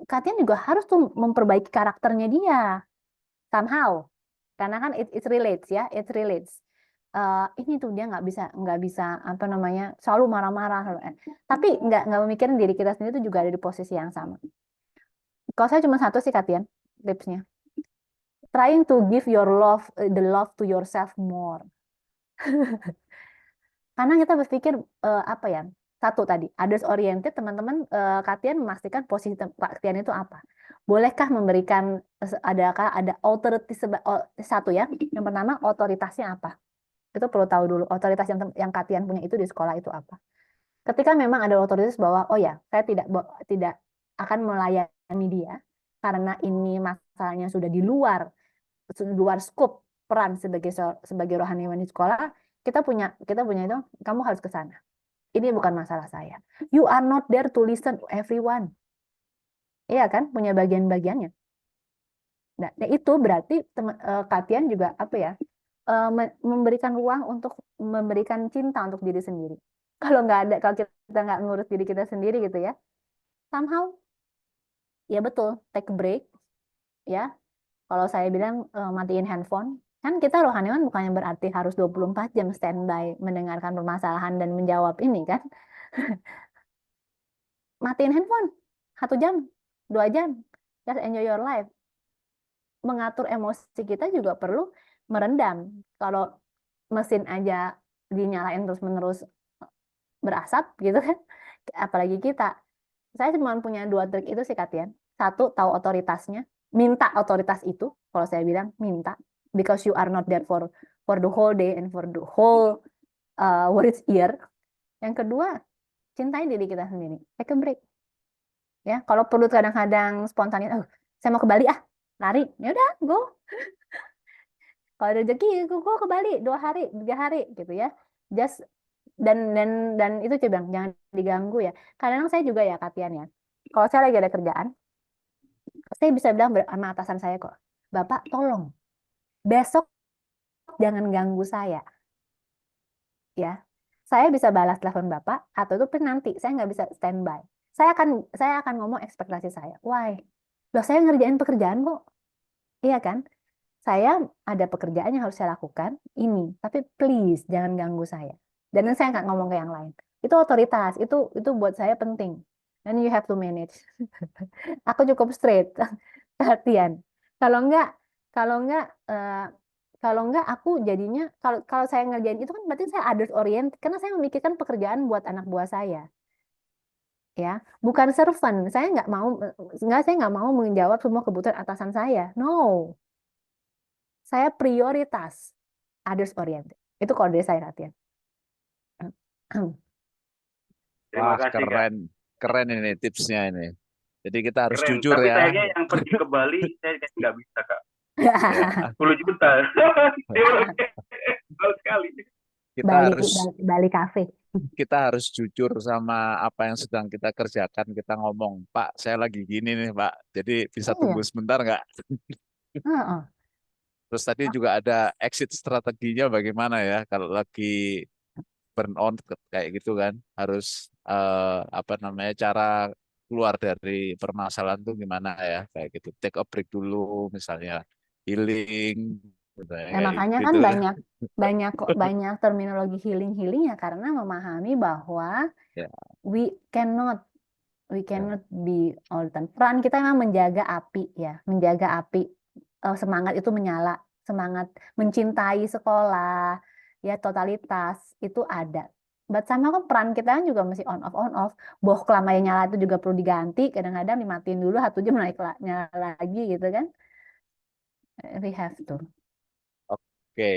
Kak Tian juga harus tuh memperbaiki karakternya dia somehow. Karena kan it relates ya, it relates. Ini tuh dia nggak bisa selalu marah-marah. Tapi nggak memikirin diri kita sendiri itu juga ada di posisi yang sama. Kalau saya cuma satu sih Katian, tipsnya. Trying to give the love to yourself more. Karena kita berpikir satu tadi, others oriented, teman-teman, Katian memastikan posisi Katian itu apa? Bolehkah memberikan, ada authority satu ya? Yang pertama, otoritasnya apa? Itu perlu tahu dulu, otoritas yang Katian punya itu di sekolah itu apa. Ketika memang ada otoritas bahwa, oh ya, saya tidak akan melayani dia, karena ini masalahnya sudah di luar skop peran sebagai rohaniwan di sekolah, kita punya itu, kamu harus ke sana. Ini bukan masalah saya. You are not there to listen to everyone. Iya kan, punya bagian-bagiannya. Nah, itu berarti Katian juga memberikan ruang untuk memberikan cinta untuk diri sendiri. Kalau kita nggak ngurus diri kita sendiri gitu ya, somehow ya betul, take a break ya. Kalau saya bilang matiin handphone, kan kita rohaniwan bukannya berarti harus 24 jam standby mendengarkan permasalahan dan menjawab ini kan. Matiin handphone 1 jam, 2 jam, just enjoy your life. Mengatur emosi kita juga perlu merendam. Kalau mesin aja dinyalain terus-menerus berasap gitu kan, apalagi kita. Saya cuma punya 2 trik itu sih Katian. Satu, tahu otoritasnya, minta otoritas itu. Kalau saya bilang minta, because you are not there for the whole day and for the whole world year. Yang kedua, cintai diri kita sendiri, take a break. Ya, kalau perlu kadang-kadang spontan, saya mau ke Bali lari, ya udah go. Kalau ada rezeki, go ke Bali 2 hari, 3 hari gitu ya. Just dan itu coba jangan diganggu ya. Kadang saya juga ya Katian ya. Kalau saya lagi ada kerjaan, saya bisa bilang sama atasan saya kok, Bapak tolong besok jangan ganggu saya. Ya, saya bisa balas telepon Bapak atau itu pun nanti saya nggak bisa standby. Saya akan ngomong ekspektasi saya. Why? Loh, saya ngerjain pekerjaan kok. Iya kan? Saya ada pekerjaan yang harus saya lakukan ini, tapi please jangan ganggu saya. Dan saya nggak ngomong ke yang lain. Itu otoritas, itu buat saya penting. Dan you have to manage. Aku cukup straight, perhatian. Kalau enggak aku jadinya kalau saya ngerjain itu kan berarti saya others oriented karena saya memikirkan pekerjaan buat anak buah saya. Ya, bukan servant. Saya nggak mau menjawab semua kebutuhan atasan saya. No. Saya prioritas others oriented. Itu kalau dari saya Katian.
Terima
Wah,
kasih, Kak.
keren ini tipsnya ini. Jadi kita harus
Keren.
jujur
Tapi
ya.
kayaknya yang pergi ke Bali, saya kayaknya nggak bisa, Kak.
Ya.
10 juta. Jauh sekali.
Bali Cafe.
Kita harus jujur sama apa yang sedang kita kerjakan. Kita ngomong, Pak, saya lagi gini nih, Pak. Jadi bisa tunggu sebentar nggak? Terus tadi juga ada exit strateginya bagaimana ya kalau lagi burn on kayak gitu kan, harus cara keluar dari permasalahan tuh gimana ya, kayak gitu, take a break dulu misalnya, healing gitu ya, kayak
Makanya kan
gitu.
banyak terminologi healing ya karena memahami bahwa
Ya.
we cannot be all the time. Peran kita memang menjaga api ya, menjaga api, semangat itu menyala, semangat mencintai sekolah ya, totalitas itu ada. But sama kan peran kita kan juga masih on off. Boh lama yang nyala itu juga perlu diganti. Kadang-kadang dimatiin dulu 1 jam nyala lagi gitu kan. We have to.
Oke.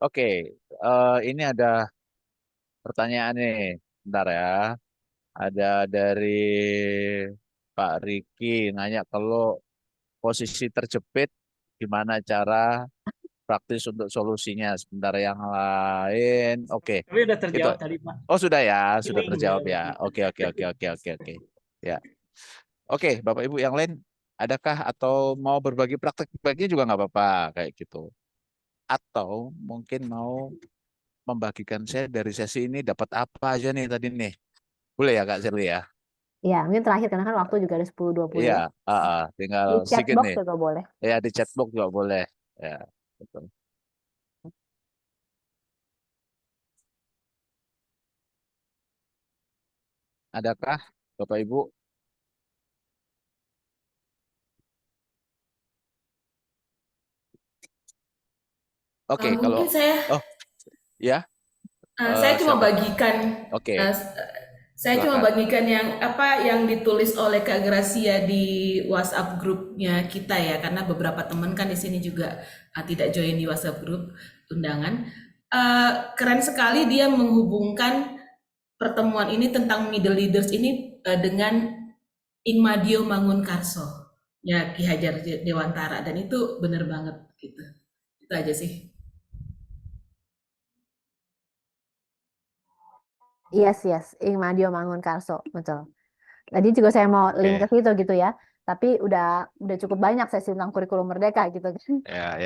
Oke. Ini ada pertanyaan nih. Bentar ya. Ada dari Pak Riki nanya kalau posisi terjepit gimana cara praktis untuk solusinya. Sebentar yang lain. Oke.
Tapi udah
Itu.
terjawab tadi, Pak.
Oh, sudah ya, sudah
Healing
terjawab
ya.
ya. Oke. Ya. Oke, Bapak Ibu yang lain adakah atau mau berbagi praktek-prakteknya juga nggak apa-apa kayak gitu. Atau mungkin mau membagikan saya dari sesi ini dapat apa aja nih tadi nih. Boleh ya Kak Shirley ya?
Ya, mungkin terakhir karena kan waktu juga ada 10:20
Iya,
ya.
tinggal
Di chat
sedikit
box
nih.
juga boleh.
Ya, di chatbox juga boleh. Ya, betul. Adakah Bapak Ibu? Oke, kalau
Mungkin saya
ya,
saya cuma
siapa?
bagikan
Oke,
saya cuma
silakan.
bagikan yang ditulis oleh Kak Gracia di WhatsApp grupnya kita ya, karena beberapa teman kan di sini juga tidak join di WhatsApp grup undangan. Keren sekali dia menghubungkan pertemuan ini tentang middle leaders ini dengan Ingmadio Mangunkarso ya Ki Hajar Dewantara, dan itu benar banget gitu. Itu aja sih.
Yes, Ingmadio Mangunkarso, betul. Tadi juga saya mau link ke situ gitu ya. Tapi udah cukup banyak sesi tentang kurikulum merdeka gitu kan.
Ya.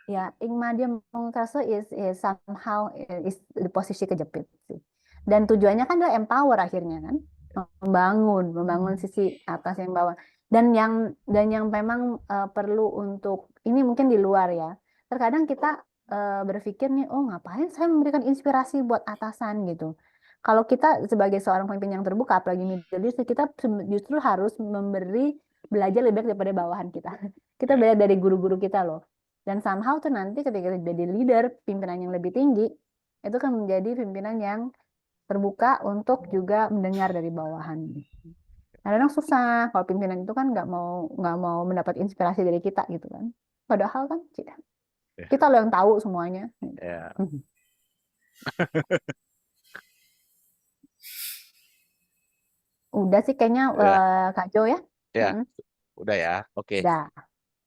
Ya, Ingmadio Mangunkarso is somehow is di posisi kejepit sih. Dan tujuannya kan adalah empower akhirnya kan, membangun sisi atas yang bawah. Dan yang memang perlu untuk ini mungkin di luar ya. Terkadang kita berpikir nih, oh ngapain saya memberikan inspirasi buat atasan gitu. Kalau kita sebagai seorang pemimpin yang terbuka, apalagi middle leader, kita justru harus belajar lebih baik daripada bawahan kita. Kita belajar dari guru-guru kita loh. Dan somehow tuh nanti ketika jadi leader, pimpinan yang lebih tinggi, itu kan menjadi pimpinan yang terbuka untuk juga mendengar dari bawahan. Kadang-kadang susah kalau pimpinan itu kan nggak mau mendapat inspirasi dari kita gitu kan. Padahal kan kita loh yang tahu semuanya.
Ya.
Udah sih kayaknya Kak Jo ya.
Ya, udah ya. Oke.
Udah.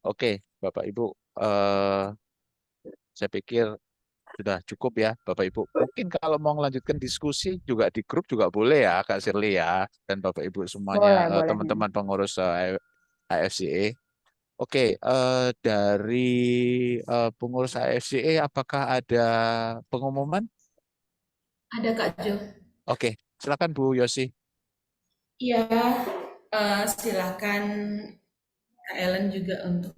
Oke, Bapak Ibu. Saya pikir sudah cukup ya, Bapak Ibu. Mungkin kalau mau melanjutkan diskusi juga di grup juga boleh ya, Kak Shirley ya, dan Bapak Ibu semuanya,
Boleh.
teman-teman pengurus AFCE. Oke, dari pengurus AFCE, apakah ada pengumuman?
Ada Kak Jo.
Oke, silakan Bu Yosi.
Iya, silakan Kak Ellen juga untuk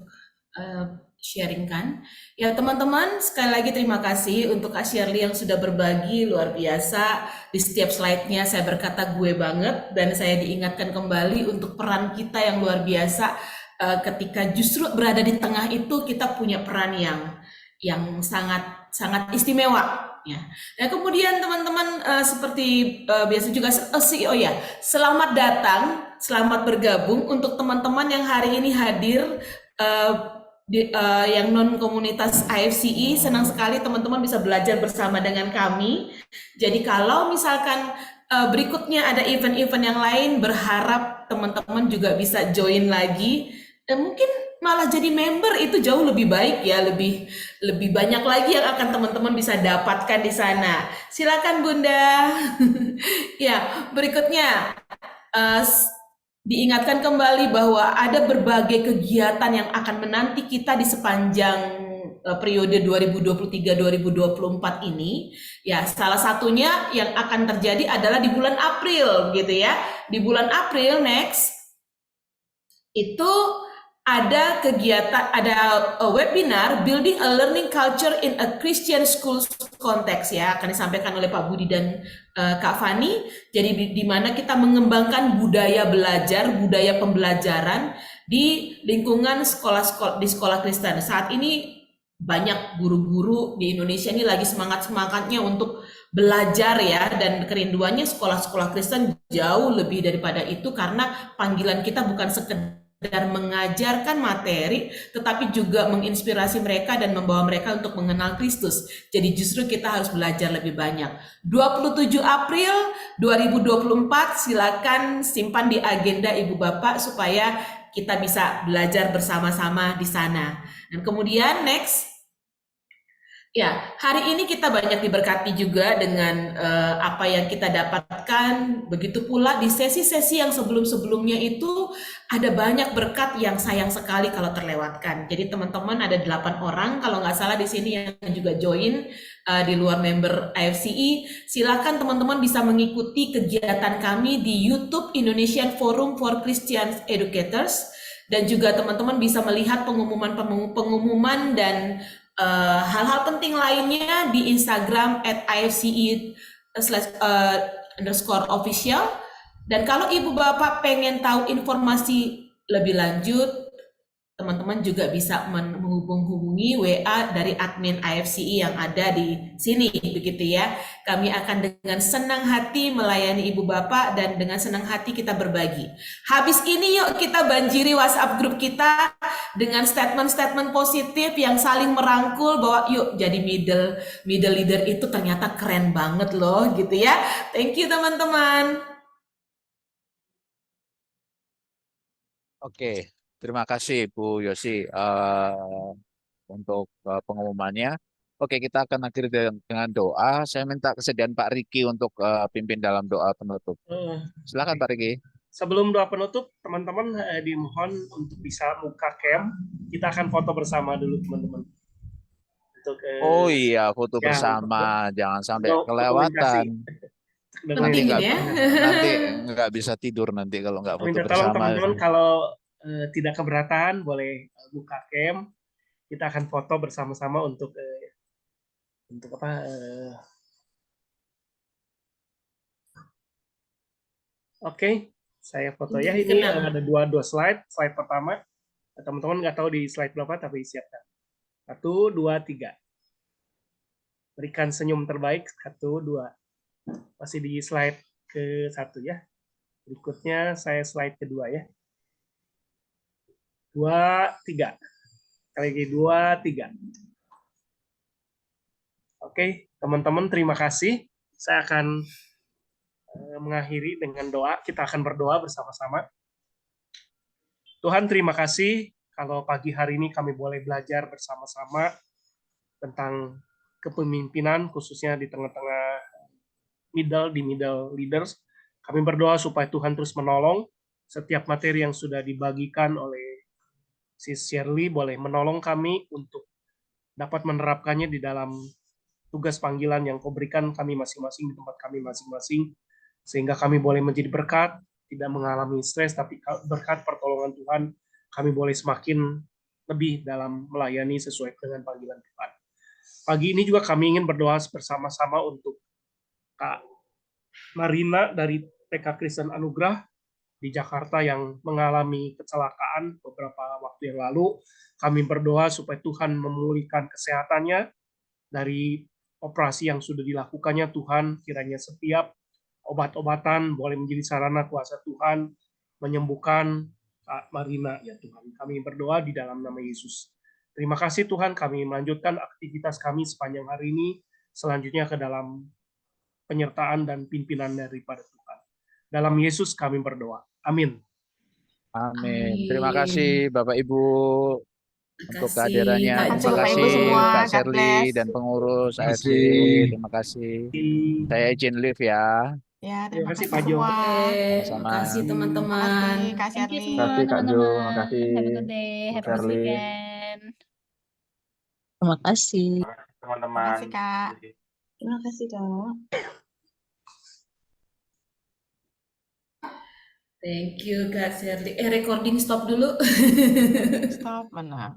sharingkan. Ya teman-teman, sekali lagi terima kasih untuk Kak Shirley yang sudah berbagi luar biasa. Di setiap slide-nya saya berkata gue banget, dan saya diingatkan kembali untuk peran kita yang luar biasa ketika justru berada di tengah itu kita punya peran yang sangat sangat istimewa. Ya. Dan kemudian teman-teman seperti biasa juga CEO ya, selamat datang, selamat bergabung untuk teman-teman yang hari ini hadir yang non komunitas AFCE. Senang sekali teman-teman bisa belajar bersama dengan kami. Jadi kalau misalkan berikutnya ada event-event yang lain, berharap teman-teman juga bisa join lagi. Dan mungkin malah jadi member itu jauh lebih baik ya, lebih banyak lagi yang akan teman-teman bisa dapatkan di sana. Silakan Bunda. Ya, berikutnya diingatkan kembali bahwa ada berbagai kegiatan yang akan menanti kita di sepanjang periode 2023-2024 ini. Ya, salah satunya yang akan terjadi adalah di bulan April gitu ya. Di bulan April next itu ada kegiatan, ada webinar Building a Learning Culture in a Christian Schools Context ya, akan disampaikan oleh Pak Budi dan Kak Fani. Jadi di mana kita mengembangkan budaya belajar, budaya pembelajaran di lingkungan sekolah Kristen. Saat ini banyak guru-guru di Indonesia ini lagi semangat-semangatnya untuk belajar ya, dan kerinduannya sekolah-sekolah Kristen jauh lebih daripada itu, karena panggilan kita bukan sekedar mengajarkan materi, tetapi juga menginspirasi mereka dan membawa mereka untuk mengenal Kristus. Jadi justru kita harus belajar lebih banyak. 27 April 2024, silakan simpan di agenda Ibu Bapak supaya kita bisa belajar bersama-sama di sana. Dan kemudian next, ya, hari ini kita banyak diberkati juga dengan apa yang kita dapatkan. Begitu pula di sesi-sesi yang sebelum-sebelumnya itu ada banyak berkat yang sayang sekali kalau terlewatkan. Jadi teman-teman ada 8 orang kalau nggak salah di sini yang juga join di luar member AFCI. Silakan teman-teman bisa mengikuti kegiatan kami di YouTube Indonesian Forum for Christian Educators, dan juga teman-teman bisa melihat pengumuman dan hal-hal penting lainnya di Instagram @ifce_official. Dan kalau Ibu Bapak pengen tahu informasi lebih lanjut, teman-teman juga bisa menghubungi WA dari admin IFCI yang ada di sini, begitu ya. Kami akan dengan senang hati melayani Ibu Bapak dan dengan senang hati kita berbagi. Habis ini yuk kita banjiri WhatsApp grup kita dengan statement-statement positif yang saling merangkul bahwa yuk jadi middle leader itu ternyata keren banget loh, gitu ya. Thank you teman-teman.
Oke, terima kasih Bu Yosi untuk pengumumannya. Oke, kita akan akhiri dengan doa. Saya minta kesediaan Pak Riki untuk pimpin dalam doa penutup. Silakan Pak Riki.
Sebelum doa penutup, teman-teman dimohon untuk bisa buka cam. Kita akan foto bersama dulu, teman-teman. Untuk,
Oh iya, foto
ya,
bersama, jangan sampai
untuk
kelewatan.
Penting
Nanti
ya.
nanti nggak bisa tidur nanti kalau nggak foto
minta tolong
bersama.
teman-teman kalau tidak keberatan boleh buka cam. Kita akan foto bersama-sama untuk apa? Oke, saya foto ya. Ini ada dua slide. Slide pertama, teman-teman nggak tahu di slide berapa, tapi siapkan. 1, 2, 3. Berikan senyum terbaik. 1, 2. Masih di slide ke-1 ya. Berikutnya saya slide kedua ya. 2, 3. Kali lagi 2, 3. Oke, teman-teman terima kasih. Saya akan mengakhiri dengan doa. Kita akan berdoa bersama-sama. Tuhan terima kasih kalau pagi hari ini kami boleh belajar bersama-sama tentang kepemimpinan, khususnya di tengah-tengah middle leaders. Kami berdoa supaya Tuhan terus menolong setiap materi yang sudah dibagikan oleh Sis Shirley, boleh menolong kami untuk dapat menerapkannya di dalam tugas panggilan yang Kau berikan kami masing-masing di tempat kami masing-masing, sehingga kami boleh menjadi berkat, tidak mengalami stres, tapi berkat pertolongan Tuhan, kami boleh semakin lebih dalam melayani sesuai dengan panggilan Tuhan. Pagi ini juga kami ingin berdoa bersama-sama untuk Kak Marina dari PK Kristen Anugerah di Jakarta yang mengalami kecelakaan beberapa waktu yang lalu. Kami berdoa supaya Tuhan memulihkan kesehatannya dari operasi yang sudah dilakukannya. Tuhan, kiranya setiap obat-obatan boleh menjadi sarana kuasa Tuhan menyembuhkan Kak Marina, ya Tuhan. Kami berdoa di dalam nama Yesus. Terima kasih Tuhan, kami melanjutkan aktivitas kami sepanjang hari ini, selanjutnya ke dalam penyertaan dan pimpinan daripada Tuhan. Dalam Yesus kami berdoa. Amin.
Amin. Terima kasih Bapak Ibu untuk kehadirannya.
Kak
Terima kasih Kak Shirley dan pengurus AFC. Terima kasih. Saya izin live ya.
Ya,
Terima kasih
kasih
Pak Jo.
semua.
Terima kasih teman-teman.
Terima kasih Kak
Thank you
Shirley.
semua
Terima kasih, Kak Jo.
teman-teman.
Terima kasih,
Have a good day.
Bu
Have a good
Shirley.
weekend.
Terima kasih.
Terima
Teman-teman.
kasih Kak.
Terima kasih, Kak.
Thank you Kak Shirley. Recording stop dulu.
Stop, mana?